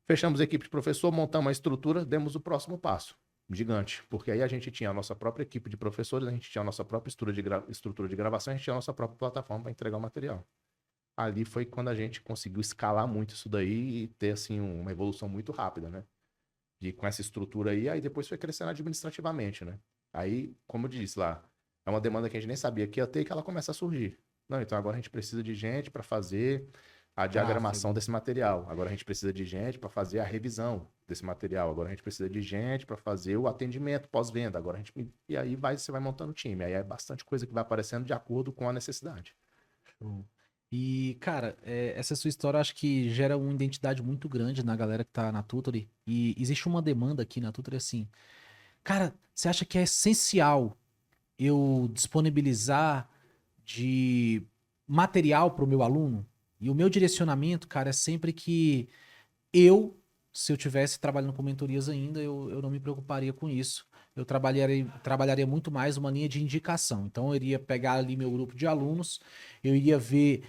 Fechamos a equipe de professor, montamos a estrutura, demos o próximo passo. Gigante, porque aí a gente tinha a nossa própria equipe de professores, a gente tinha a nossa própria estrutura de gravação, a gente tinha a nossa própria plataforma para entregar o material. Ali foi quando a gente conseguiu escalar muito isso daí e ter assim uma evolução muito rápida, né? Com essa estrutura aí depois foi crescendo administrativamente, né? Aí, como eu disse lá, é uma demanda que a gente nem sabia que ia ter e que ela começa a surgir. Não, então agora a gente precisa de gente para fazer a diagramação desse material. Agora a gente precisa de gente para fazer a revisão desse material. Agora a gente precisa de gente para fazer o atendimento pós-venda. Agora e aí você vai montando o time. Aí é bastante coisa que vai aparecendo de acordo com a necessidade. E, cara, essa sua história acho que gera uma identidade muito grande na galera que tá na Tutory. E existe uma demanda aqui na Tutory assim. Cara, você acha que é essencial eu disponibilizar de material para o meu aluno. E o meu direcionamento, cara, é sempre que se eu tivesse trabalhando com mentorias ainda, eu não me preocuparia com isso. Eu trabalharia muito mais uma linha de indicação. Então, eu iria pegar ali meu grupo de alunos, eu iria ver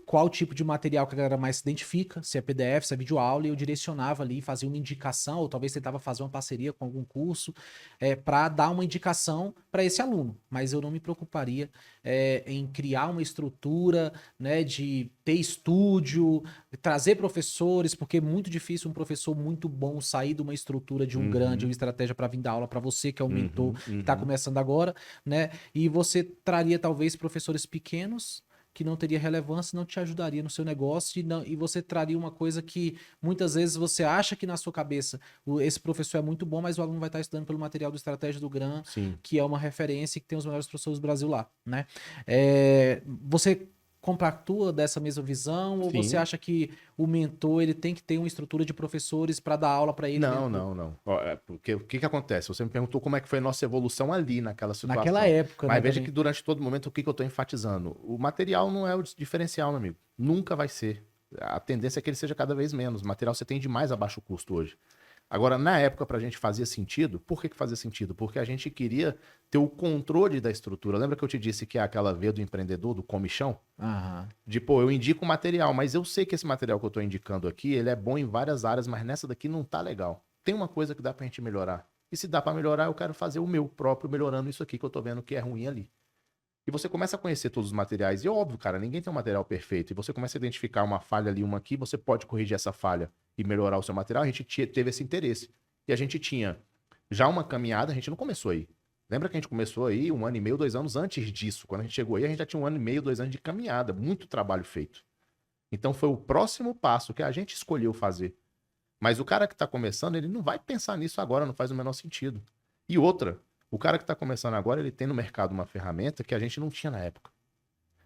qual tipo de material que a galera mais se identifica, se é PDF, se é videoaula, e eu direcionava ali, fazia uma indicação, ou talvez tentava fazer uma parceria com algum curso, para dar uma indicação para esse aluno. Mas eu não me preocuparia em criar uma estrutura, né, de ter estúdio, trazer professores, porque é muito difícil um professor muito bom sair de uma estrutura de um grande, uma estratégia para vir dar aula para você, que é o mentor que está começando agora, né? E você traria talvez professores pequenos que não teria relevância, não te ajudaria no seu negócio e você traria uma coisa que muitas vezes você acha que na sua cabeça esse professor é muito bom, mas o aluno vai estar estudando pelo material do Estratégia do GRAM, Sim. que é uma referência e que tem os melhores professores do Brasil lá, né? Você compactua dessa mesma visão ou Sim. você acha que o mentor ele tem que ter uma estrutura de professores para dar aula para ele? Não. Porque o que acontece? Você me perguntou como é que foi a nossa evolução ali naquela situação. Naquela época, mas né, veja também. que durante todo momento o que eu estou enfatizando? O material não é o diferencial, meu amigo. Nunca vai ser. A tendência é que ele seja cada vez menos. O material você tem demais a baixo custo hoje. Agora, na época, para a gente fazia sentido. Por que fazia sentido? Porque a gente queria ter o controle da estrutura. Lembra que eu te disse que é aquela V do empreendedor, do comichão? Aham. De, pô, eu indico o material, mas eu sei que esse material que eu estou indicando aqui, ele é bom em várias áreas, mas nessa daqui não tá legal. Tem uma coisa que dá pra gente melhorar. E se dá para melhorar, eu quero fazer o meu próprio melhorando isso aqui que eu tô vendo que é ruim ali. E você começa a conhecer todos os materiais. E óbvio, cara, ninguém tem um material perfeito. E você começa a identificar uma falha ali, uma aqui, você pode corrigir essa falha e melhorar o seu material. A gente teve esse interesse. E a gente tinha já uma caminhada, a gente não começou aí. Lembra que a gente começou aí 1 ano e meio, 2 anos antes disso. Quando a gente chegou aí, a gente já tinha 1 ano e meio, 2 anos de caminhada. Muito trabalho feito. Então foi o próximo passo que a gente escolheu fazer. Mas o cara que está começando, ele não vai pensar nisso agora, não faz o menor sentido. E outra, o cara que está começando agora, ele tem no mercado uma ferramenta que a gente não tinha na época.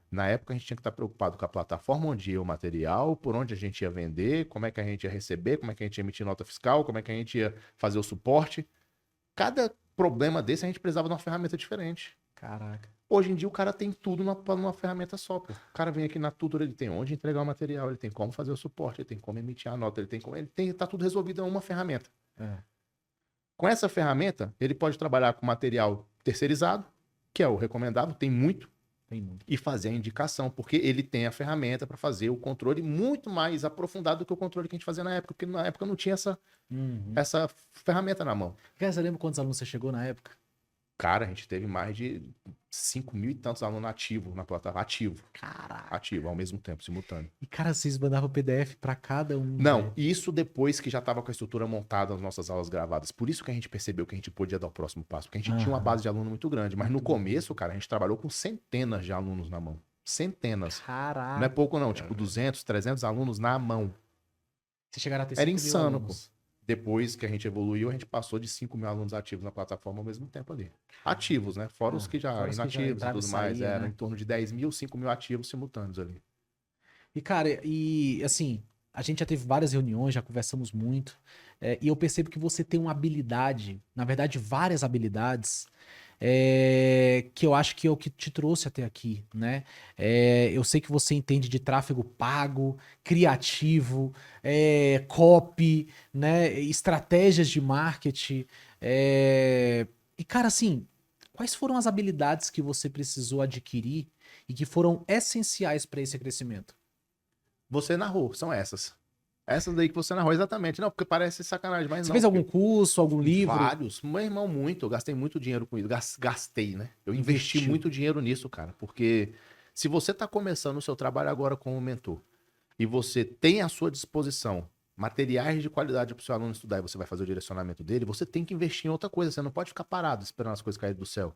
Na época a gente tinha que estar preocupado com a plataforma onde ia o material, por onde a gente ia vender, como é que a gente ia receber, como é que a gente ia emitir nota fiscal, como é que a gente ia fazer o suporte. Cada problema desse a gente precisava de uma ferramenta diferente. Caraca. Hoje em dia o cara tem tudo numa ferramenta só, pô. O cara vem aqui na Tutor, ele tem onde entregar o material, ele tem como fazer o suporte, ele tem como emitir a nota, tá tudo resolvido em uma ferramenta. Com essa ferramenta, ele pode trabalhar com material terceirizado, que é o recomendável, tem muito, e fazer a indicação, porque ele tem a ferramenta para fazer o controle muito mais aprofundado do que o controle que a gente fazia na época, porque na época não tinha essa ferramenta na mão. Você lembra quantos alunos você chegou na época? Cara, a gente teve mais de 5 mil e tantos alunos ativos na plataforma. Caraca. Ativo, ao mesmo tempo, simultâneo. E, cara, vocês mandavam PDF para cada um. Não, isso depois que já estava com a estrutura montada nas nossas aulas gravadas. Por isso que a gente percebeu que a gente podia dar o próximo passo. Porque a gente tinha uma base de aluno muito grande. Mas no começo, cara, a gente trabalhou com centenas de alunos na mão. Centenas. Caraca. Não é pouco não, tipo 200, 300 alunos na mão. Vocês chegaram a ter 5 Era mil insano, alunos. pô. Depois que a gente evoluiu, a gente passou de 5 mil alunos ativos na plataforma ao mesmo tempo ali. Ativos, né? Fora os que já inativos e tudo mais. Era em torno de 10 mil, 5 mil ativos simultâneos ali. E, cara, assim, a gente já teve várias reuniões, já conversamos muito. E eu percebo que você tem uma habilidade, na verdade, várias habilidades, que eu acho que é o que te trouxe até aqui, né? Eu sei que você entende de tráfego pago, criativo, copy, né? Estratégias de marketing. E, cara, assim, quais foram as habilidades que você precisou adquirir e que foram essenciais para esse crescimento? Você narrou, são essas. Essas daí que você narrou, exatamente. Não, porque parece sacanagem, mas Você não. fez algum curso, algum livro? Vários. Meu irmão, muito. Eu gastei muito dinheiro com isso. Gastei, né? Eu investi Investiu. muito dinheiro nisso, cara. Porque se você tá começando o seu trabalho agora como mentor e você tem à sua disposição materiais de qualidade para o seu aluno estudar e você vai fazer o direcionamento dele, você tem que investir em outra coisa. Você não pode ficar parado esperando as coisas caírem do céu.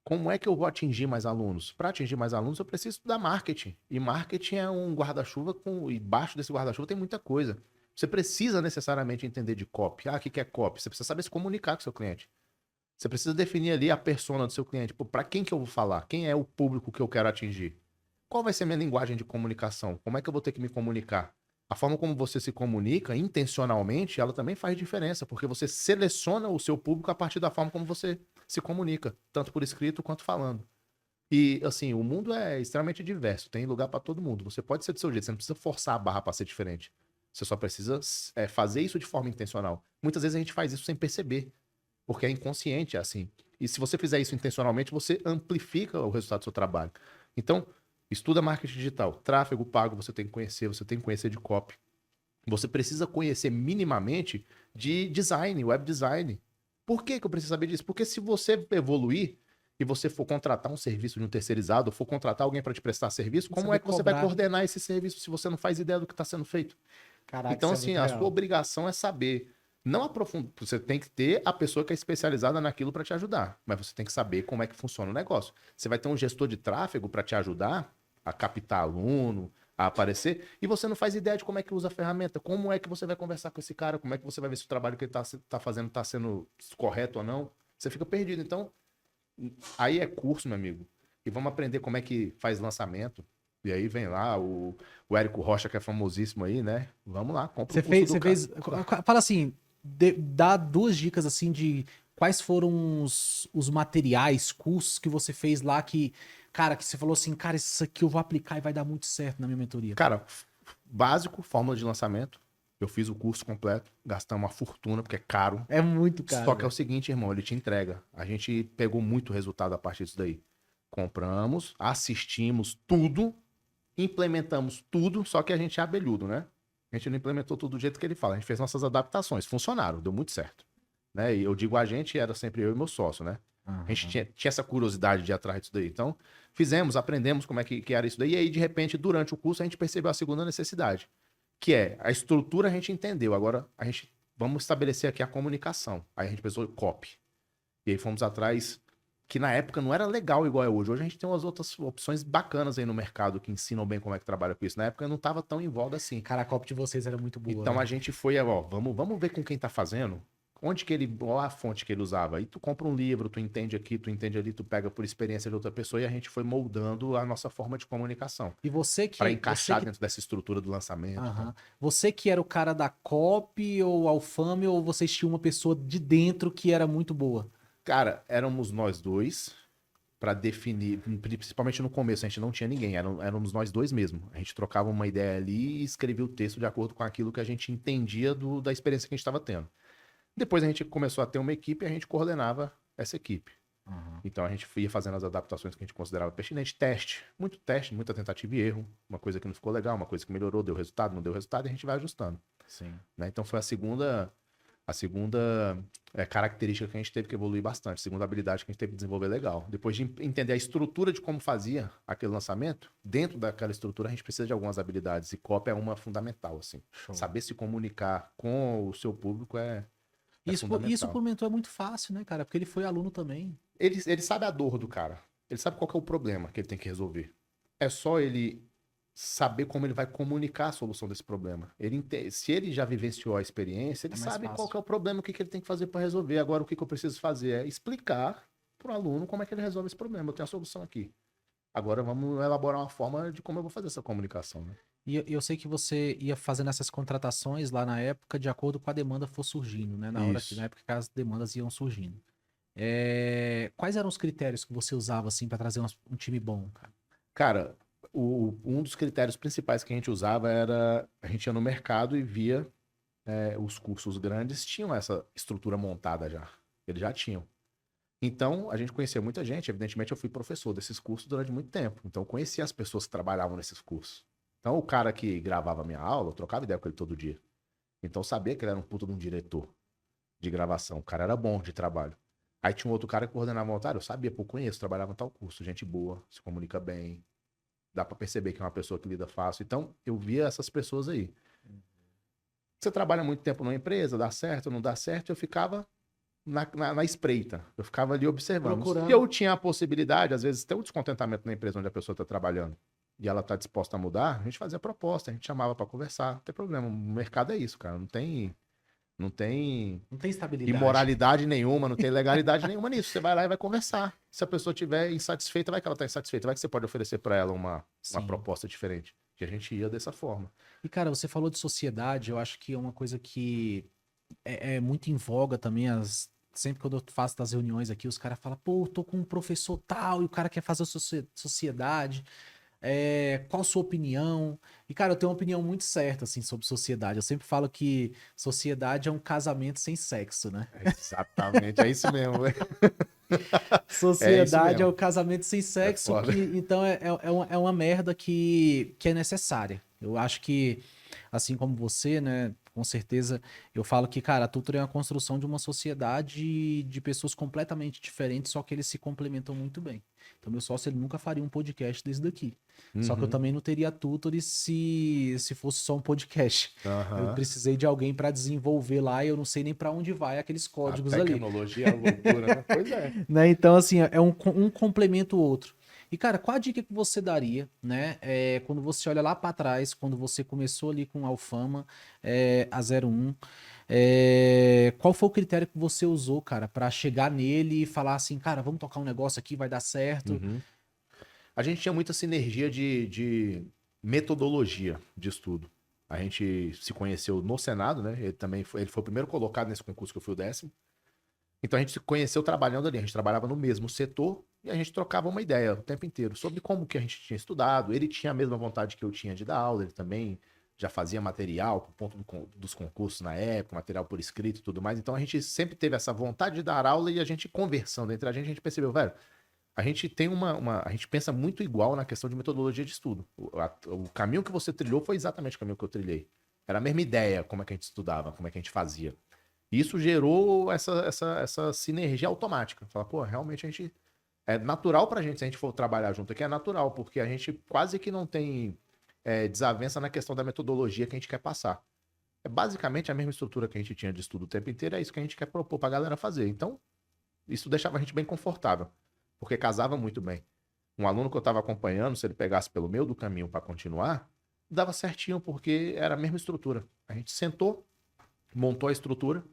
Como é que eu vou atingir mais alunos? Para atingir mais alunos, eu preciso estudar marketing. E marketing é um guarda-chuva e embaixo desse guarda-chuva tem muita coisa. Você precisa necessariamente entender de copy. Ah, o que é copy? Você precisa saber se comunicar com o seu cliente. Você precisa definir ali a persona do seu cliente. Para quem que eu vou falar? Quem é o público que eu quero atingir? Qual vai ser a minha linguagem de comunicação? Como é que eu vou ter que me comunicar? A forma como você se comunica intencionalmente, ela também faz diferença, porque você seleciona o seu público a partir da forma como você se comunica, tanto por escrito quanto falando. E, assim, o mundo é extremamente diverso, tem lugar para todo mundo. Você pode ser do seu jeito, você não precisa forçar a barra para ser diferente. Você só precisa fazer isso de forma intencional. Muitas vezes a gente faz isso sem perceber, porque é inconsciente, é assim. E se você fizer isso intencionalmente, você amplifica o resultado do seu trabalho. Então, estuda marketing digital. Tráfego pago você tem que conhecer de copy. Você precisa conhecer minimamente de design, web design. Por que que eu preciso saber disso? Porque se você evoluir e você for contratar um serviço de um terceirizado, ou for contratar alguém para te prestar serviço, como é que você vai coordenar esse serviço se você não faz ideia do que está sendo feito? Caraca, então, isso é assim, muito a real. sua obrigação é saber. Não aprofundar. Você tem que ter a pessoa que é especializada naquilo para te ajudar. Mas você tem que saber como é que funciona o negócio. Você vai ter um gestor de tráfego para te ajudar a captar aluno, a aparecer, e você não faz ideia de como é que usa a ferramenta. Como é que você vai conversar com esse cara? Como é que você vai ver se o trabalho que ele tá fazendo está sendo correto ou não? Você fica perdido. Então, aí é curso, meu amigo. E vamos aprender como é que faz lançamento. E aí vem lá o Érico Rocha, que é famosíssimo aí, né? Vamos lá, compra o curso do cara. Fala assim, dá duas dicas assim de quais foram os materiais, cursos que você fez lá que, cara, que você falou assim, cara, isso aqui eu vou aplicar e vai dar muito certo na minha mentoria. Cara, básico, fórmula de lançamento. Eu fiz o curso completo, gastamos uma fortuna, porque é caro. É muito caro. Só que é o seguinte, irmão, ele te entrega. A gente pegou muito resultado a partir disso daí. Compramos, assistimos tudo, implementamos tudo, só que a gente é abelhudo, né? A gente não implementou tudo do jeito que ele fala. A gente fez nossas adaptações, funcionaram, deu muito certo. Né? E eu digo a gente, era sempre eu e meu sócio, né? Uhum. A gente tinha essa curiosidade de ir atrás disso daí. Então, fizemos, aprendemos como é que era isso daí. E aí, de repente, durante o curso, a gente percebeu a segunda necessidade, que é a estrutura a gente entendeu. Agora, vamos estabelecer aqui a comunicação. Aí a gente pensou copy. E aí fomos atrás, que na época não era legal igual é hoje. Hoje a gente tem umas outras opções bacanas aí no mercado que ensinam bem como é que trabalha com isso. Na época não estava tão em voga assim. Cara, a copy de vocês era muito boa. Então né? a gente foi, ó, vamos ver com quem tá fazendo. Onde que ele, qual a fonte que ele usava. Aí tu compra um livro, tu entende aqui, tu entende ali, tu pega por experiência de outra pessoa e a gente foi moldando a nossa forma de comunicação. E você que... Para encaixar dentro dessa estrutura do lançamento. Uhum. Você que era o cara da copy ou Alfame, ou vocês tinham uma pessoa de dentro que era muito boa? Cara, éramos nós dois para definir, principalmente no começo, a gente não tinha ninguém, éramos nós dois mesmo. A gente trocava uma ideia ali e escrevia o texto de acordo com aquilo que a gente entendia da experiência que a gente estava tendo. Depois a gente começou a ter uma equipe e a gente coordenava essa equipe. Uhum. Então a gente ia fazendo as adaptações que a gente considerava pertinente. Teste, muita tentativa e erro. Uma coisa que não ficou legal, uma coisa que melhorou, deu resultado, não deu resultado, e a gente vai ajustando. Sim. Né? Então foi a segunda característica que a gente teve que evoluir bastante, segunda habilidade que a gente teve que desenvolver legal. Depois de entender a estrutura de como fazia aquele lançamento, dentro daquela estrutura a gente precisa de algumas habilidades, e copy é uma fundamental, assim. Show. Saber se comunicar com o seu público Isso pro mentor é muito fácil, né, cara? Porque ele foi aluno também. Ele sabe a dor do cara, ele sabe qual que é o problema que ele tem que resolver. É só ele saber como ele vai comunicar a solução desse problema. Se ele já vivenciou a experiência, ele sabe qual que é o problema, o que ele tem que fazer para resolver. Agora, o que eu preciso fazer é explicar para o aluno como é que ele resolve esse problema. Eu tenho a solução aqui. Agora, vamos elaborar uma forma de como eu vou fazer essa comunicação. Né? E eu sei que você ia fazendo essas contratações lá na época de acordo com a demanda for surgindo, né? Na época que as demandas iam surgindo. Quais eram os critérios que você usava, assim, para trazer um time bom, cara? Cara, um dos critérios principais que a gente usava era a gente ia no mercado e via os cursos grandes tinham essa estrutura montada já. Eles já tinham. Então, a gente conhecia muita gente. Evidentemente, eu fui professor desses cursos durante muito tempo. Então, eu conhecia as pessoas que trabalhavam nesses cursos. Então, o cara que gravava a minha aula, eu trocava ideia com ele todo dia. Então, eu sabia que ele era um puta de um diretor de gravação. O cara era bom de trabalho. Aí tinha um outro cara que coordenava o voluntário. Eu sabia, pô, conheço, trabalhava em tal curso. Gente boa, se comunica bem. Dá pra perceber que é uma pessoa que lida fácil. Então, eu via essas pessoas aí. Você trabalha muito tempo numa empresa, dá certo, não dá certo, eu ficava na espreita. Eu ficava ali observando. Procurando. Se eu tinha a possibilidade, às vezes, ter um descontentamento na empresa onde a pessoa está trabalhando e ela está disposta a mudar, a gente fazia proposta, a gente chamava para conversar. Não tem problema. O mercado é isso, cara. Não tem estabilidade. Imoralidade nenhuma, não tem legalidade nenhuma nisso. Você vai lá e vai conversar. Se a pessoa estiver insatisfeita, vai que ela está insatisfeita. Vai que você pode oferecer para ela uma proposta diferente. que a gente ia dessa forma. E, cara, você falou de sociedade, eu acho que é uma coisa que é muito em voga também. Sempre quando eu faço das reuniões aqui, os caras falam, pô, eu tô com um professor tal, e o cara quer fazer sociedade. Qual a sua opinião? E, cara, eu tenho uma opinião muito certa, assim, sobre sociedade. Eu sempre falo que sociedade é um casamento sem sexo, né? Exatamente, é isso mesmo. É isso Sociedade é mesmo. o casamento sem É sexo, foda. então é uma merda que é necessária. Eu acho que, assim como você, né, com certeza, eu falo que, cara, a Tutor é uma construção de uma sociedade de pessoas completamente diferentes, só que eles se complementam muito bem. Então, meu sócio, ele nunca faria um podcast desse daqui. Só que eu Uhum. também não teria Tutor se fosse só um podcast. Eu Aham. precisei de alguém para desenvolver lá e eu não sei nem para onde vai aqueles A códigos ali. tecnologia é loucura, né? Pois é. Né? Então, assim, é um complementa o outro. E, cara, qual a dica que você daria, né? Quando você olha lá para trás, quando você começou ali com a Alfama, a 01, qual foi o critério que você usou, cara, para chegar nele e falar assim, cara, vamos tocar um negócio aqui, vai dar certo? Uhum. A gente tinha muita sinergia de metodologia de estudo. A gente se conheceu no Senado, né? Ele foi o primeiro colocado nesse concurso que eu fui o 10º. Então a gente se conheceu trabalhando ali. A gente trabalhava no mesmo setor e a gente trocava uma ideia o tempo inteiro sobre como que a gente tinha estudado. Ele tinha a mesma vontade que eu tinha de dar aula, ele também já fazia material por ponto dos concursos na época, material por escrito e tudo mais. Então a gente sempre teve essa vontade de dar aula e a gente conversando entre a gente percebeu, velho, a gente tem a gente pensa muito igual na questão de metodologia de estudo. O caminho que você trilhou foi exatamente o caminho que eu trilhei. Era a mesma ideia, como é que a gente estudava, como é que a gente fazia. E isso gerou essa sinergia automática. Fala, pô, realmente a gente. É natural pra gente, se a gente for trabalhar junto aqui, é natural, porque a gente quase que não tem desavença na questão da metodologia que a gente quer passar. É basicamente a mesma estrutura que a gente tinha de estudo o tempo inteiro, é isso que a gente quer propor pra galera fazer. Então, isso deixava a gente bem confortável, porque casava muito bem. Um aluno que eu estava acompanhando, se ele pegasse pelo meio do caminho para continuar, dava certinho, porque era a mesma estrutura. A gente sentou, montou a estrutura,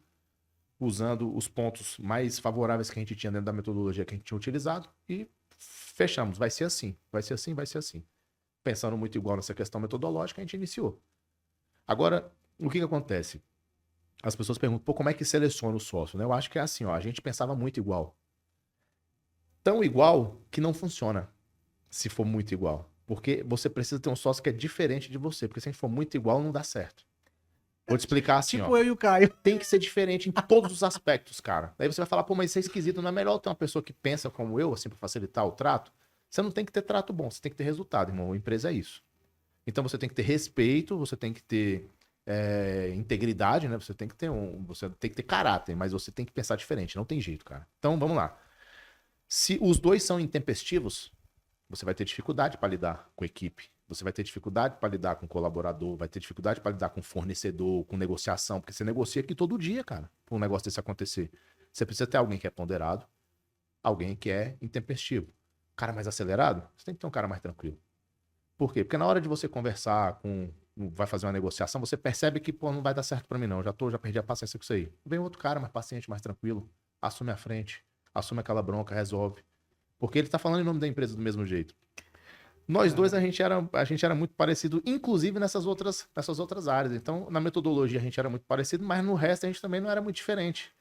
usando os pontos mais favoráveis que a gente tinha dentro da metodologia que a gente tinha utilizado e fechamos. Vai ser assim, vai ser assim, vai ser assim. Pensando muito igual nessa questão metodológica, a gente iniciou. Agora, o que acontece? As pessoas perguntam, pô, como é que seleciona o sócio? Né? Eu acho que é assim, ó, a gente pensava muito igual. Tão igual que não funciona se for muito igual. Porque você precisa ter um sócio que é diferente de você. Porque se a gente for muito igual, não dá certo. Vou te explicar assim, ó. Tipo eu e o Caio. Tem que ser diferente em todos os aspectos, cara. Daí você vai falar, pô, mas isso é esquisito. Não é melhor ter uma pessoa que pensa como eu, assim, pra facilitar o trato? Você não tem que ter trato bom, você tem que ter resultado, irmão. A empresa é isso. Então você tem que ter respeito, você tem que ter integridade, né? Você tem que ter caráter, mas você tem que pensar diferente. Não tem jeito, cara. Então vamos lá. Se os dois são intempestivos, você vai ter dificuldade para lidar com equipe. Você vai ter dificuldade para lidar com colaborador, vai ter dificuldade para lidar com fornecedor, com negociação, porque você negocia aqui todo dia, cara, para um negócio desse acontecer. Você precisa ter alguém que é ponderado, alguém que é intempestivo. Cara mais acelerado, você tem que ter um cara mais tranquilo. Por quê? Porque na hora de você conversar vai fazer uma negociação, você percebe que, pô, não vai dar certo para mim não, já perdi a paciência com isso aí. Vem outro cara mais paciente, mais tranquilo, assume a frente, assume aquela bronca, resolve. Porque ele tá falando em nome da empresa do mesmo jeito. Nós dois, a gente era muito parecido, inclusive nessas outras áreas. Então, na metodologia, a gente era muito parecido, mas no resto a gente também não era muito diferente.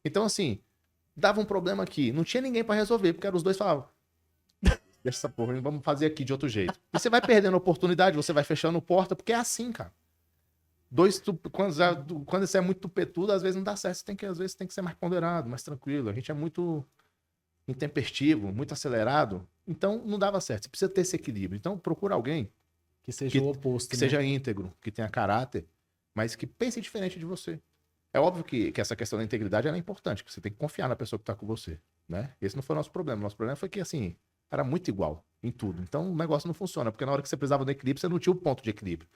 Então, assim, dava um problema aqui, não tinha ninguém para resolver, porque eram os dois falavam, deixa essa porra, vamos fazer aqui de outro jeito. E você vai perdendo a oportunidade, você vai fechando porta, porque é assim, cara. Quando você é muito tupetudo, às vezes não dá certo. Às vezes tem que ser mais ponderado, mais tranquilo. A gente é muito intempestivo, muito acelerado, então não dava certo. Você precisa ter esse equilíbrio. Então procura alguém Que seja o oposto, que né? seja íntegro, que tenha caráter, mas que pense diferente de você. É óbvio que essa questão da integridade ela é importante, que você tem que confiar na pessoa que está com você, né? Esse não foi o nosso problema. Nosso problema foi que, assim, era muito igual em tudo. Então o negócio não funciona, porque na hora que você precisava do equilíbrio, você não tinha o ponto de equilíbrio.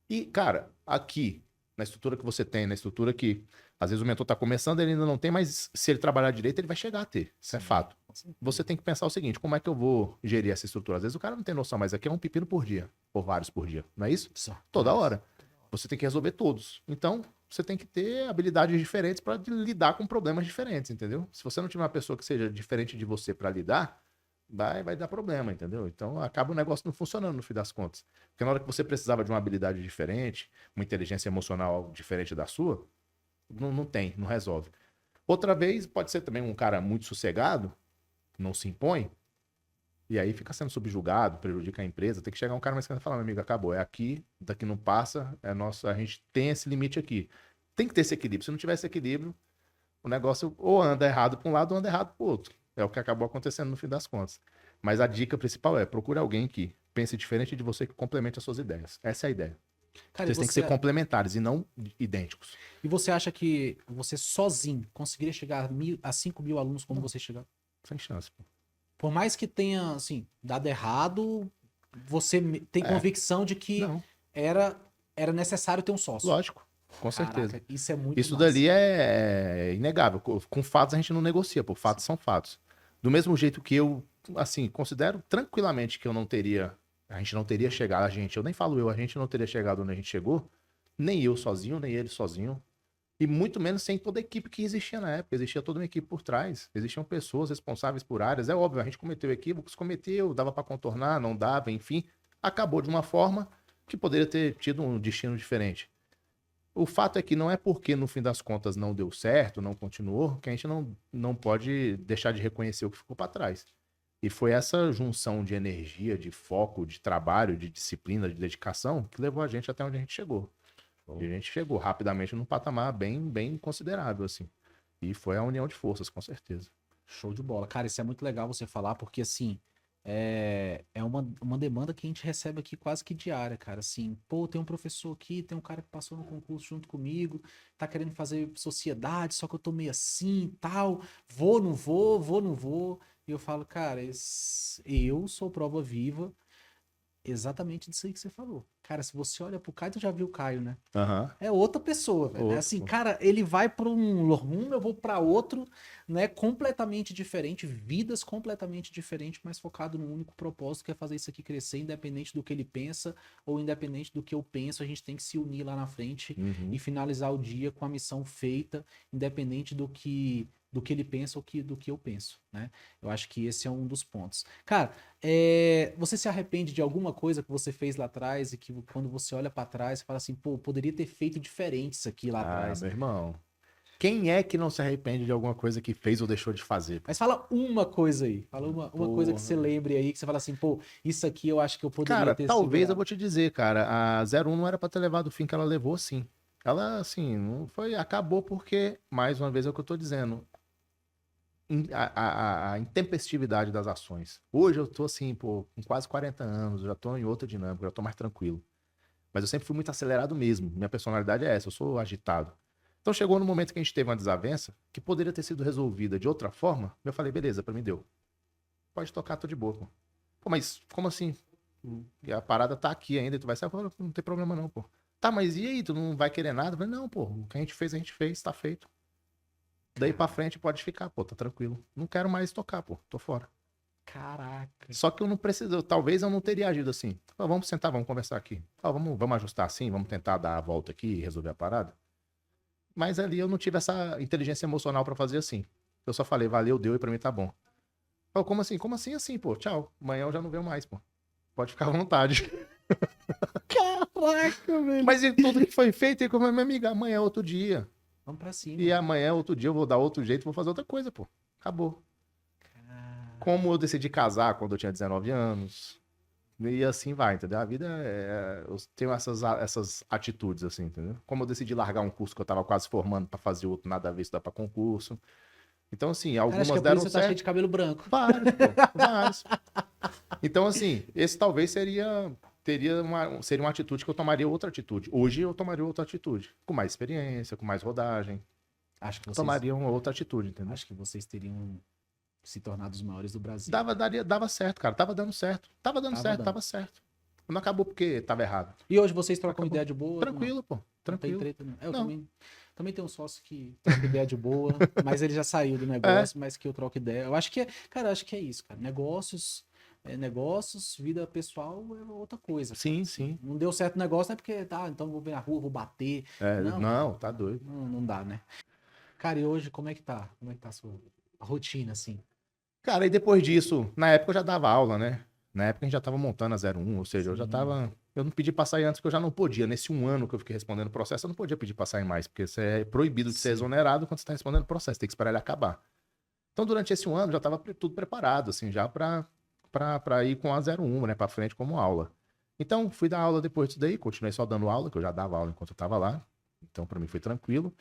E, cara, aqui, na estrutura que você tem, na estrutura que às vezes o mentor está começando, ele ainda não tem, mas se ele trabalhar direito, ele vai chegar a ter. Isso é fato. Você tem que pensar o seguinte, como é que eu vou gerir essa estrutura? Às vezes o cara não tem noção, mas aqui é um pepino por dia, ou vários por dia, não é isso? Toda hora. Você tem que resolver todos. Então, você tem que ter habilidades diferentes para lidar com problemas diferentes, entendeu? Se você não tiver uma pessoa que seja diferente de você para lidar, vai dar problema, entendeu? Então acaba o negócio não funcionando no fim das contas. Porque na hora que você precisava de uma habilidade diferente, uma inteligência emocional diferente da sua, não tem, não resolve. Outra vez, pode ser também um cara muito sossegado, não se impõe, e aí fica sendo subjugado, prejudica a empresa. Tem que chegar um cara mais que vai falar, meu amigo, acabou, é aqui, daqui não passa, é nosso, a gente tem esse limite aqui. Tem que ter esse equilíbrio. Se não tiver esse equilíbrio, o negócio ou anda errado para um lado ou anda errado para o outro. É o que acabou acontecendo no fim das contas. Mas a dica principal é procure alguém que pense diferente de você, que complemente as suas ideias. Essa é a ideia. Cara, Vocês têm que ser complementares e não idênticos. E você acha que você sozinho conseguiria chegar a 5 mil alunos como você chegar? Sem chance, pô. Por mais que tenha, assim, dado errado, você tem convicção de que Não, era necessário ter um sócio. lógico, com Caraca, certeza. isso é muito Isso massa. dali é inegável. Com fatos a gente não negocia, pô. Fatos são fatos. Do mesmo jeito que eu, assim, considero tranquilamente que eu não teria, a gente não teria chegado, eu nem falo eu, a gente não teria chegado onde a gente chegou, nem eu sozinho, nem ele sozinho, e muito menos sem toda a equipe que existia na época. Existia toda uma equipe por trás, existiam pessoas responsáveis por áreas. É óbvio, a gente cometeu equívocos, cometeu, dava para contornar, não dava, enfim, acabou de uma forma que poderia ter tido um destino diferente. O fato é que não é porque no fim das contas não deu certo, não continuou, que a gente não pode deixar de reconhecer o que ficou para trás. E foi essa junção de energia, de foco, de trabalho, de disciplina, de dedicação que levou a gente até onde a gente chegou. E a gente chegou rapidamente num patamar bem considerável, assim. E foi a união de forças, com certeza. Show de bola. Cara, isso é muito legal você falar, porque assim, é uma demanda que a gente recebe aqui quase que diária, cara. Assim, pô, tem um professor aqui, tem um cara que passou no concurso junto comigo, tá querendo fazer sociedade, só que eu tô meio assim e tal. Vou, não vou, vou, não vou. E eu falo, cara, eu sou prova viva exatamente disso aí que você falou. Cara, se você olha pro Caio, tu já viu o Caio, né? Aham. É outra pessoa, velho. É Outro, assim, pô. cara, ele vai para um rumo, eu vou para outro, né? Completamente diferente, vidas completamente diferentes, mas focado num único propósito, que é fazer isso aqui crescer, independente do que ele pensa ou independente do que eu penso. A gente tem que se unir lá na frente Uhum. e finalizar o dia com a missão feita, independente do que ele pensa ou do que eu penso, né? Eu acho que esse é um dos pontos. Cara, você se arrepende de alguma coisa que você fez lá atrás e que quando você olha pra trás, você fala assim, pô, poderia ter feito diferente isso aqui lá atrás. Meu irmão. Quem é que não se arrepende de alguma coisa que fez ou deixou de fazer? Mas fala uma coisa aí. Fala uma coisa que você Porra. lembre aí, que você fala assim, pô, isso aqui eu acho que eu poderia Cara, ter talvez eu segurado. vou te dizer, cara, a 01 não era pra ter levado o fim que ela levou, sim. Ela, assim, não foi, acabou porque, mais uma vez, é o que eu tô dizendo, a intempestividade das ações. Hoje eu tô assim, pô, com quase 40 anos, eu já tô em outra dinâmica, já tô mais tranquilo. Mas eu sempre fui muito acelerado mesmo. Minha personalidade é essa, eu sou agitado. Então chegou no momento que a gente teve uma desavença que poderia ter sido resolvida de outra forma. Eu falei, beleza, pra mim deu. Pode tocar, tô de boa, pô. Pô, mas como assim? E a parada tá aqui ainda, e tu vai sair, não tem problema não, pô. Tá, mas e aí, tu não vai querer nada? Eu falei, não, pô, o que a gente fez, tá feito. Daí pra frente pode ficar, pô, tá tranquilo. Não quero mais tocar, pô, tô fora. Caraca. Só que eu não preciso, talvez eu não teria agido assim. Ó, vamos sentar, vamos conversar aqui. Ó, vamos ajustar assim, vamos tentar dar a volta aqui e resolver a parada. Mas ali eu não tive essa inteligência emocional pra fazer assim. Eu só falei, valeu, deu e pra mim tá bom. Ó, como assim? Como assim assim, pô? Tchau. Amanhã eu já não venho mais, pô. Pode ficar à vontade. Caraca, velho. Mas e tudo que foi feito, e como é minha amiga, amanhã é outro dia. Vamos pra cima. E amanhã, outro dia, eu vou dar outro jeito, vou fazer outra coisa, pô. Acabou. Como eu decidi casar quando eu tinha 19 anos. E assim vai, entendeu? A vida eu tenho essas atitudes, assim, entendeu? Como eu decidi largar um curso que eu tava quase formando pra fazer outro, nada a ver, estudar pra concurso. Então, assim, Cara, algumas acho que é por deram isso que você tá cheio certo. de cabelo branco. Vários, pô, vários. Então, assim, esse talvez seria uma atitude que eu tomaria outra atitude. Hoje eu tomaria outra atitude. Com mais experiência, com mais rodagem. Acho que vocês, Tomaria uma outra atitude, entendeu? acho que vocês teriam se tornado os maiores do Brasil. Dava certo, cara. Tava dando certo. Tava dando Tava certo, dando. tava certo. Não acabou porque tava errado. E hoje vocês trocam Acabou. ideia de boa? Tranquilo, pô. Não tem Tranquilo. treta, não. Eu Não. também tenho um sócio que troca ideia de boa, mas ele já saiu do negócio, mas que eu troco ideia. Eu acho que acho que é isso, cara. Negócios, vida pessoal é outra coisa. Sim, sim. Não deu certo o negócio, não é porque, tá, então vou ver na rua, vou bater. Não, tá doido. Não dá, né? Cara, e hoje como é que tá? Como é que tá a sua rotina, assim? Cara, e depois disso, na época eu já dava aula, né? Na época a gente já tava montando a 01, ou seja, eu já Sim. tava. Eu não pedi pra sair antes, porque eu já não podia. Nesse um ano que eu fiquei respondendo o processo, eu não podia pedir pra sair mais, porque você é proibido de ser Sim. exonerado quando você tá respondendo o processo, tem que esperar ele acabar. Então, durante esse um ano, já tava tudo preparado, assim, já pra ir com a 01, né, pra frente como aula. Então, fui dar aula depois disso daí, continuei só dando aula, que eu já dava aula enquanto eu tava lá. Então, pra mim foi tranquilo.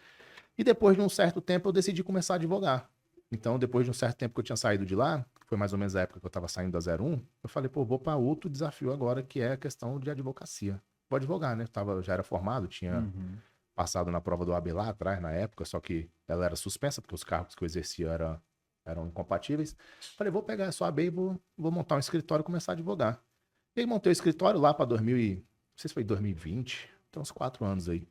E depois de um certo tempo, eu decidi começar a advogar. Então, depois de um certo tempo que eu tinha saído de lá, que foi mais ou menos a época que eu estava saindo da 01, eu falei, pô, vou para outro desafio agora, que é a questão de advocacia. Vou advogar, né? Já era formado, tinha Uhum. passado na prova do AB lá atrás, na época, só que ela era suspensa, porque os cargos que eu exercia eram incompatíveis. Falei, vou pegar essa OAB e vou montar um escritório e começar a advogar. E aí montei o escritório lá para 2000 não sei se foi 2020, então uns 4 anos aí.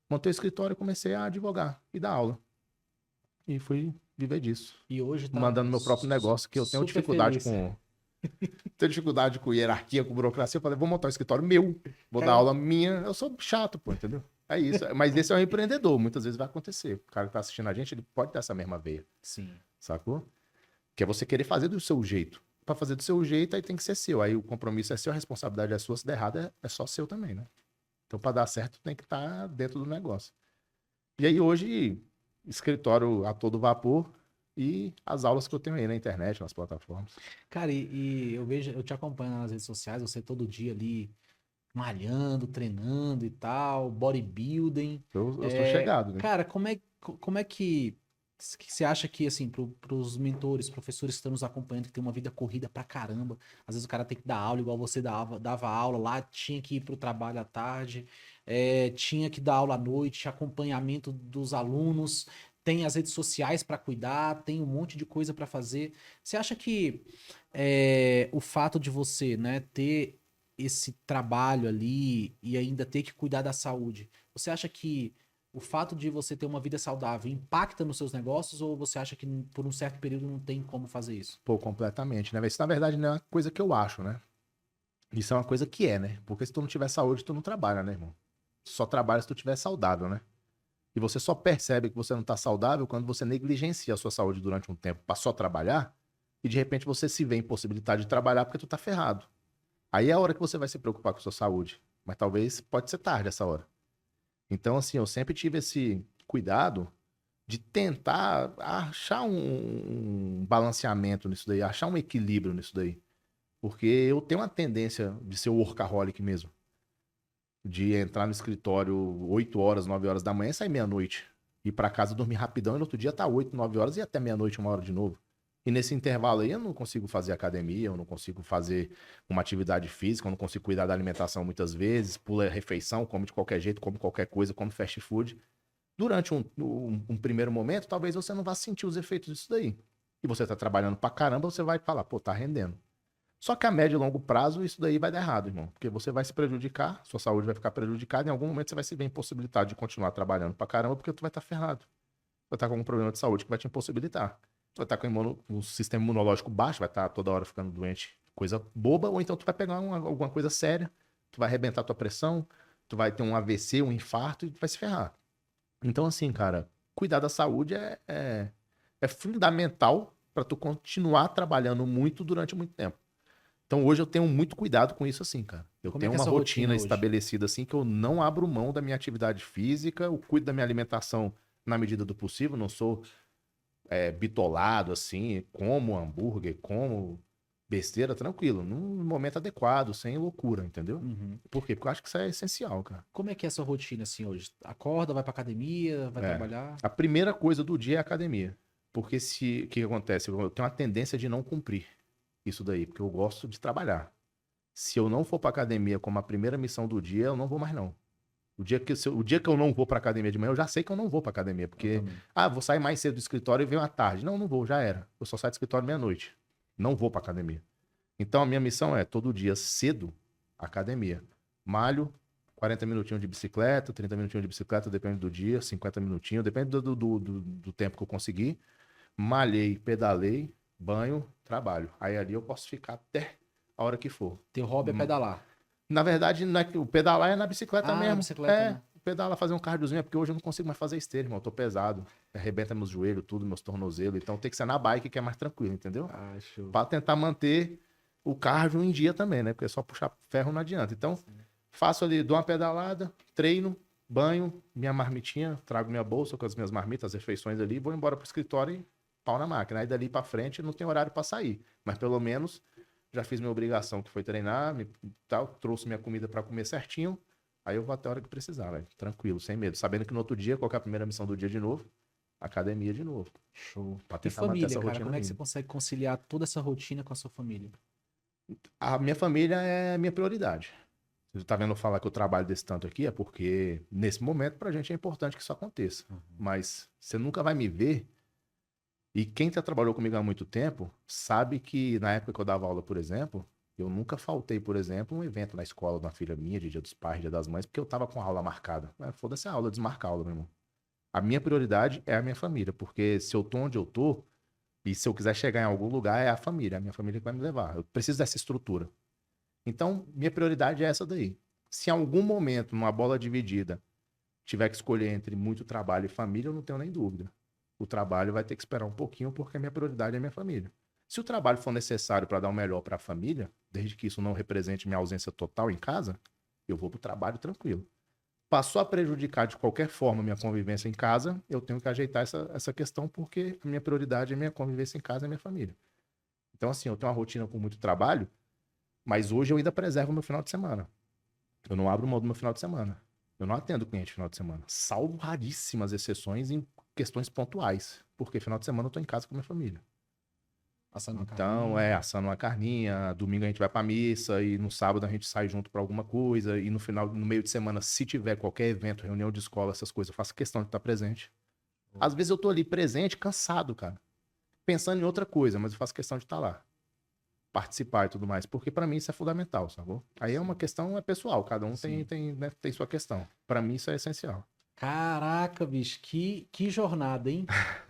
Montei o escritório e comecei a advogar e dar aula. E fui viver disso. E hoje tá Mandando meu próprio negócio, que eu tenho super dificuldade feliz. com. Tenho dificuldade com hierarquia, com burocracia. Eu falei, vou montar um escritório meu, vou dar Cara, aula minha. Eu sou chato, pô, entendeu? É isso. Mas esse é um empreendedor, muitas vezes vai acontecer. O cara que tá assistindo a gente, ele pode ter essa mesma veia, sim. sacou? Que é você querer fazer do seu jeito. Pra fazer do seu jeito, aí tem que ser seu. Aí o compromisso é seu, a responsabilidade é sua. Se der errado, é só seu também, né? Então, pra dar certo, tem que estar dentro do negócio. E aí, hoje, escritório a todo vapor e as aulas que eu tenho aí na internet, nas plataformas. Cara, e eu vejo, eu te acompanho nas redes sociais, você todo dia ali malhando, treinando e tal, bodybuilding. Eu sou chegado, né? Cara, como é que você acha que, assim, pros mentores, professores que estão nos acompanhando, que tem uma vida corrida pra caramba, às vezes o cara tem que dar aula, igual você dava aula lá, tinha que ir pro trabalho à tarde, tinha que dar aula à noite, acompanhamento dos alunos, tem as redes sociais pra cuidar, tem um monte de coisa pra fazer. Você acha que o fato de você, né, ter esse trabalho ali e ainda ter que cuidar da saúde, você acha que o fato de você ter uma vida saudável impacta nos seus negócios ou você acha que por um certo período não tem como fazer isso? Pô, completamente, né? Isso, na verdade, não é uma coisa que eu acho, né? Isso é uma coisa que é, né? Porque se tu não tiver saúde, tu não trabalha, né, irmão? Tu só trabalha se tu tiver saudável, né? E você só percebe que você não tá saudável quando você negligencia a sua saúde durante um tempo pra só trabalhar e de repente você se vê impossibilidade de trabalhar porque tu tá ferrado. Aí é a hora que você vai se preocupar com a sua saúde. Mas talvez pode ser tarde essa hora. Então, assim, eu sempre tive esse cuidado de tentar achar um balanceamento nisso daí, achar um equilíbrio nisso daí. Porque eu tenho uma tendência de ser workaholic mesmo. De entrar no escritório 8 horas, 9 horas da manhã e sair meia-noite. Ir pra casa dormir rapidão e no outro dia tá 8, 9 horas e até meia-noite, 1 hora de novo. E nesse intervalo aí eu não consigo fazer academia, eu não consigo fazer uma atividade física, eu não consigo cuidar da alimentação muitas vezes, pula a refeição, come de qualquer jeito, come qualquer coisa, come fast food. Durante um primeiro momento, talvez você não vá sentir os efeitos disso daí. E você tá trabalhando pra caramba, você vai falar, pô, tá rendendo. Só que a médio e longo prazo, isso daí vai dar errado, irmão. Porque você vai se prejudicar, sua saúde vai ficar prejudicada, e em algum momento você vai se ver impossibilitado de continuar trabalhando pra caramba, porque tu vai estar ferrado. Vai estar com algum problema de saúde que vai te impossibilitar. Tu vai estar com o sistema imunológico baixo, vai estar toda hora ficando doente, coisa boba, ou então tu vai pegar alguma coisa séria, tu vai arrebentar tua pressão, tu vai ter um AVC, um infarto, e tu vai se ferrar. Então, assim, cara, cuidar da saúde é fundamental pra tu continuar trabalhando muito durante muito tempo. Então hoje eu tenho muito cuidado com isso assim, cara. Eu Como é tenho que é uma essa rotina rotina hoje? estabelecida assim que eu não abro mão da minha atividade física, eu cuido da minha alimentação na medida do possível, não sou bitolado assim, como hambúrguer, como besteira, tranquilo, num momento adequado, sem loucura, entendeu? Uhum. Por quê? Porque eu acho que isso é essencial, cara. Como é que é essa rotina assim hoje? Acorda, vai pra academia, vai É. trabalhar? A primeira coisa do dia é a academia. Porque o que acontece? Eu tenho uma tendência de não cumprir isso daí, porque eu gosto de trabalhar. Se eu não for pra academia como a primeira missão do dia, eu não vou mais não. O dia que eu não vou pra academia de manhã, eu já sei que eu não vou pra academia, Eu porque também. vou sair mais cedo do escritório e venho à tarde. Não, não vou, já era. Eu só saio do escritório meia-noite. Não vou pra academia. Então a minha missão é todo dia cedo academia. Malho, 40 minutinhos de bicicleta, 30 minutinhos de bicicleta, depende do dia, 50 minutinhos, depende do tempo que eu conseguir. Malhei, pedalei, banho, trabalho. Aí ali eu posso ficar até a hora que for. Teu hobby é Hum, pedalar. Na verdade, o pedalar é na bicicleta Ah, na mesmo. bicicleta, né? pedalar, fazer um cardiozinho, é porque hoje eu não consigo mais fazer esteira, irmão. Eu tô pesado. Arrebenta meus joelhos, tudo, meus tornozelos. Então tem que ser na bike que é mais tranquilo, entendeu? Ah, show. Pra tentar manter o cardio em dia também, né? Porque só puxar ferro não adianta. Então, faço ali, dou uma pedalada, treino, banho, minha marmitinha, trago minha bolsa com as minhas marmitas, as refeições ali, vou embora pro escritório e pau na máquina. Aí dali pra frente não tem horário pra sair. Mas pelo menos já fiz minha obrigação, que foi treinar, tal, trouxe minha comida pra comer certinho. Aí eu vou até a hora que precisar, velho. Tranquilo, sem medo. Sabendo que no outro dia, qual que é a primeira missão do dia de novo? Academia de novo. Show. Pra E tentar manter família, essa cara, rotina como é que você minha. consegue conciliar toda essa rotina com a sua família? A minha família é a minha prioridade. Você tá vendo eu falar que eu trabalho desse tanto aqui, é porque nesse momento pra gente é importante que isso aconteça. Mas você nunca vai me ver. E quem já trabalhou comigo há muito tempo sabe que na época que eu dava aula, por exemplo, eu nunca faltei, por exemplo, um evento na escola de uma filha minha, de Dia dos Pais, Dia das Mães, porque eu tava com a aula marcada. Foda-se a aula, desmarcar a aula, meu irmão. A minha prioridade é a minha família, porque se eu tô onde eu tô, e se eu quiser chegar em algum lugar, é a minha família que vai me levar. Eu preciso dessa estrutura. Então, minha prioridade é essa daí. Se em algum momento, numa bola dividida, tiver que escolher entre muito trabalho e família, eu não tenho nem dúvida. O trabalho vai ter que esperar um pouquinho, porque a minha prioridade é a minha família. Se o trabalho for necessário para dar o melhor para a família, desde que isso não represente minha ausência total em casa, eu vou para o trabalho tranquilo. Passou a prejudicar de qualquer forma a minha convivência em casa, eu tenho que ajeitar essa questão, porque a minha prioridade é a minha convivência em casa e a minha família. Então, assim, eu tenho uma rotina com muito trabalho, mas hoje eu ainda preservo o meu final de semana. Eu não abro mão do meu final de semana. Eu não atendo cliente final de semana. Salvo raríssimas exceções em questões pontuais. Porque final de semana eu tô em casa com a minha família. Assando uma Então, carninha. assando uma carninha, domingo a gente vai pra missa e no sábado a gente sai junto pra alguma coisa e no final, no meio de semana, se tiver qualquer evento, reunião de escola, essas coisas, eu faço questão de estar presente. Às vezes eu tô ali presente, cansado, cara, pensando em outra coisa, mas eu faço questão de estar lá, participar e tudo mais, porque pra mim isso é fundamental, sacou? Aí é uma questão pessoal, cada um Sim. né, tem sua questão. Pra mim isso é essencial. Caraca, bicho, que jornada, hein?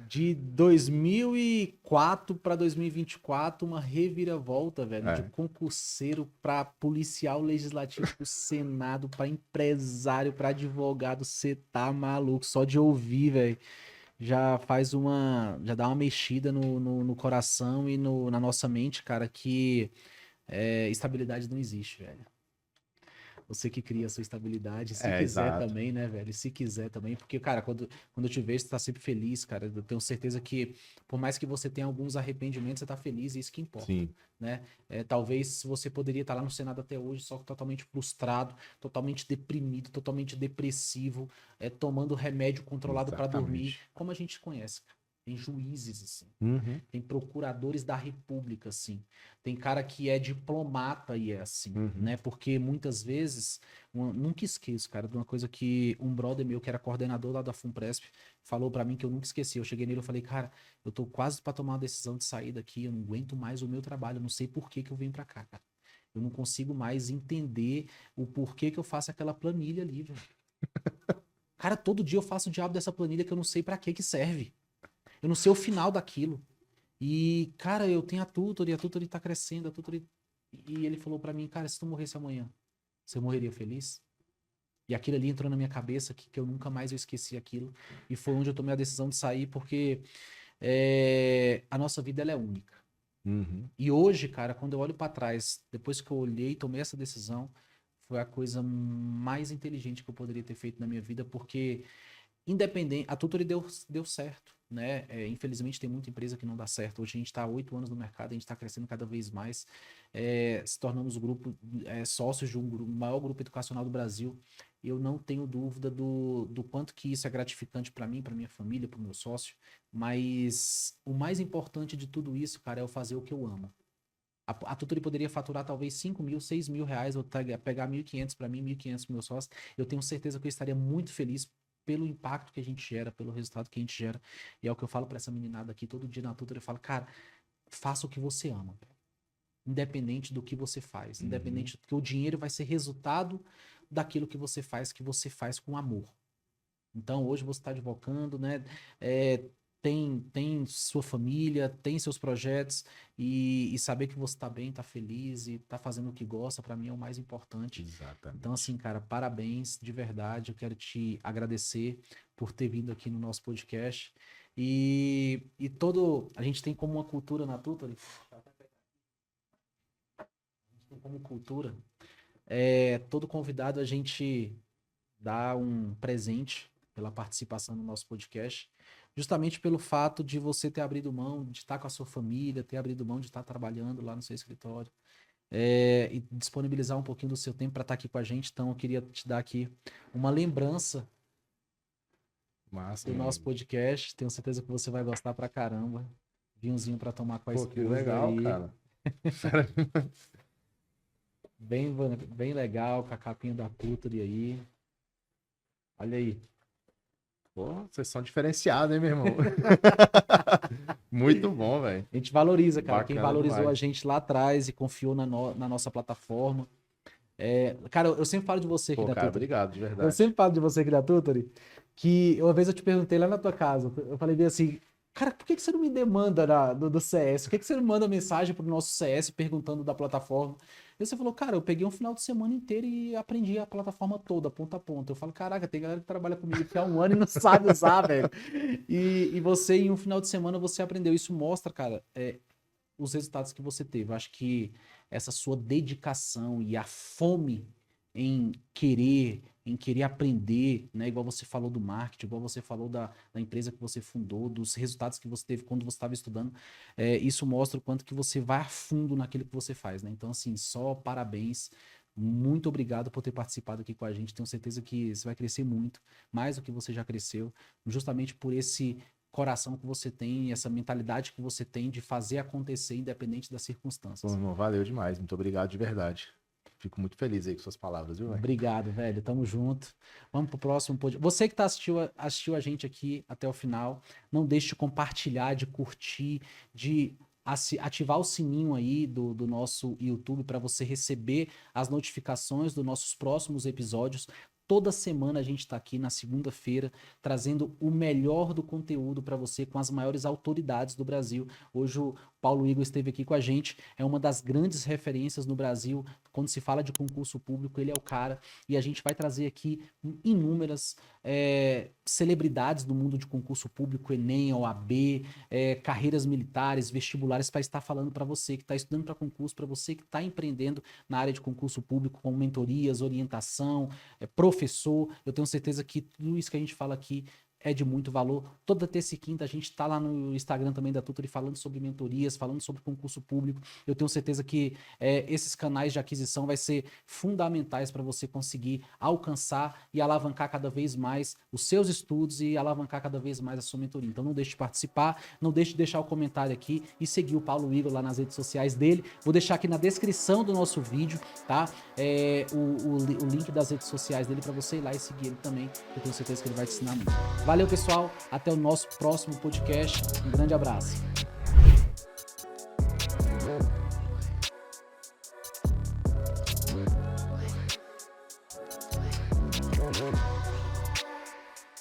De 2004 para 2024, uma reviravolta, velho, de É. concurseiro para policial legislativo, pro Senado, para empresário, para advogado, você tá maluco, só de ouvir, velho. Já dá uma mexida no coração e na nossa mente, cara, que estabilidade não existe, velho. Você que cria a sua estabilidade, se quiser Exato. também, né, velho? Se quiser também, porque, cara, quando eu te vejo, você tá sempre feliz, cara. Eu tenho certeza que, por mais que você tenha alguns arrependimentos, você tá feliz e isso que importa, Sim. né? Talvez você poderia estar lá no Senado até hoje, só que totalmente frustrado, totalmente deprimido, totalmente depressivo, tomando remédio controlado para dormir, Exatamente. como a gente conhece, cara. Tem juízes, assim. Uhum. Tem procuradores da República, assim. Tem cara que é diplomata e é assim, Uhum. né? Porque muitas vezes, nunca esqueço, cara, de uma coisa que um brother meu, que era coordenador lá da FUNPRESP, falou pra mim que eu nunca esqueci. Eu cheguei nele e falei, cara, eu tô quase pra tomar uma decisão de sair daqui, eu não aguento mais o meu trabalho, eu não sei por que que eu vim pra cá, cara. Eu não consigo mais entender o porquê que eu faço aquela planilha ali, velho. Cara, todo dia eu faço o diabo dessa planilha que eu não sei pra que serve. Eu não sei o final daquilo. E, cara, eu tenho a Tutory tá crescendo, a Tutory... E ele falou pra mim, cara, se tu morresse amanhã, você morreria feliz? E aquilo ali entrou na minha cabeça, que eu nunca mais eu esqueci aquilo. E foi onde eu tomei a decisão de sair, porque a nossa vida, ela é única. Uhum. E hoje, cara, quando eu olho pra trás, depois que eu olhei e tomei essa decisão, foi a coisa mais inteligente que eu poderia ter feito na minha vida, porque independente, a Tutory deu certo, né? Infelizmente tem muita empresa que não dá certo. Hoje a gente está há 8 anos no mercado, a gente está crescendo cada vez mais, se tornamos o grupo, sócios de maior grupo educacional do Brasil. Eu não tenho dúvida do quanto que isso é gratificante para mim, para minha família, para o meu sócio. Mas o mais importante de tudo isso, cara, é eu fazer o que eu amo. A Tutory poderia faturar talvez 5 mil, 6 mil reais, eu pegar 1.500 para mim, 1.500 para meus sócios. Eu tenho certeza que eu estaria muito feliz pelo impacto que a gente gera, pelo resultado que a gente gera. E é o que eu falo para essa meninada aqui todo dia na Tutory. Eu falo, cara, faça o que você ama, independente do que você faz, independente do que o dinheiro vai ser resultado daquilo que você faz com amor. Então, hoje você está advogando, né? tem sua família, tem seus projetos e saber que você tá bem, tá feliz e tá fazendo o que gosta, para mim é o mais importante. Exatamente. Então, assim, cara, parabéns, de verdade. Eu quero te agradecer por ter vindo aqui no nosso podcast. A gente tem como uma cultura na Tutory, a gente tem como cultura, todo convidado a gente dá um presente pela participação no nosso podcast, justamente pelo fato de você ter abrido mão de estar com a sua família, ter abrido mão de estar trabalhando lá no seu escritório, e disponibilizar um pouquinho do seu tempo para estar aqui com a gente. Então, eu queria te dar aqui uma lembrança Massa, do nosso podcast. Tenho certeza que você vai gostar pra caramba. Vinhozinho para tomar com a esposa. Que legal, aí. cara. Bem legal, com a capinha da Tutory aí. Olha aí. Pô, vocês são diferenciados, hein, meu irmão? Muito bom, velho. A gente valoriza, cara. Bacana Quem valorizou demais. a gente lá atrás e confiou na nossa plataforma. Cara, eu sempre falo de você aqui Pô, da cara, Tutory. obrigado, de Eu verdade. sempre falo de você aqui da Tutory, que uma vez eu te perguntei lá na tua casa, eu falei bem assim, cara, por que você não me demanda do CS? Por que você não manda mensagem pro nosso CS perguntando da plataforma? E você falou, cara, eu peguei um final de semana inteiro e aprendi a plataforma toda, ponta a ponta. Eu falo, caraca, tem galera que trabalha comigo há um ano e não sabe usar, velho. E você, em um final de semana, você aprendeu. Isso mostra, cara, os resultados que você teve. Eu acho que essa sua dedicação e a fome em querer aprender, né? Igual você falou do marketing, igual você falou da empresa que você fundou, dos resultados que você teve quando você estava estudando, isso mostra o quanto que você vai a fundo naquilo que você faz, né? Então, assim, só parabéns. Muito obrigado por ter participado aqui com a gente. Tenho certeza que você vai crescer muito, mais do que você já cresceu, justamente por esse coração que você tem, essa mentalidade que você tem de fazer acontecer independente das circunstâncias. Pô, irmão, valeu demais. Muito obrigado de verdade. Fico muito feliz aí com suas palavras, viu, velho? Obrigado, velho. Tamo junto. Vamos pro próximo podcast. Você que assistiu a gente aqui até o final, não deixe de compartilhar, de curtir, de ativar o sininho aí do nosso YouTube para você receber as notificações dos nossos próximos episódios. Toda semana a gente está aqui na segunda-feira trazendo o melhor do conteúdo para você com as maiores autoridades do Brasil. Hoje o Paulo Igor esteve aqui com a gente, é uma das grandes referências no Brasil. Quando se fala de concurso público, ele é o cara. E a gente vai trazer aqui inúmeras celebridades do mundo de concurso público, Enem, OAB, carreiras militares, vestibulares, para estar falando para você que está estudando para concurso, para você que está empreendendo na área de concurso público, com mentorias, orientação, professor. Eu tenho certeza que tudo isso que a gente fala aqui é de muito valor. Toda terça e quinta a gente está lá no Instagram também da Tutory falando sobre mentorias, falando sobre concurso público. Eu tenho certeza que esses canais de aquisição vai ser fundamentais para você conseguir alcançar e alavancar cada vez mais os seus estudos e alavancar cada vez mais a sua mentoria. Então não deixe de participar, não deixe de deixar o comentário aqui e seguir o Paulo Igor lá nas redes sociais dele. Vou deixar aqui na descrição do nosso vídeo, tá? O link das redes sociais dele para você ir lá e seguir ele também. Eu tenho certeza que ele vai te ensinar muito. Valeu, pessoal. Até o nosso próximo podcast. Um grande abraço.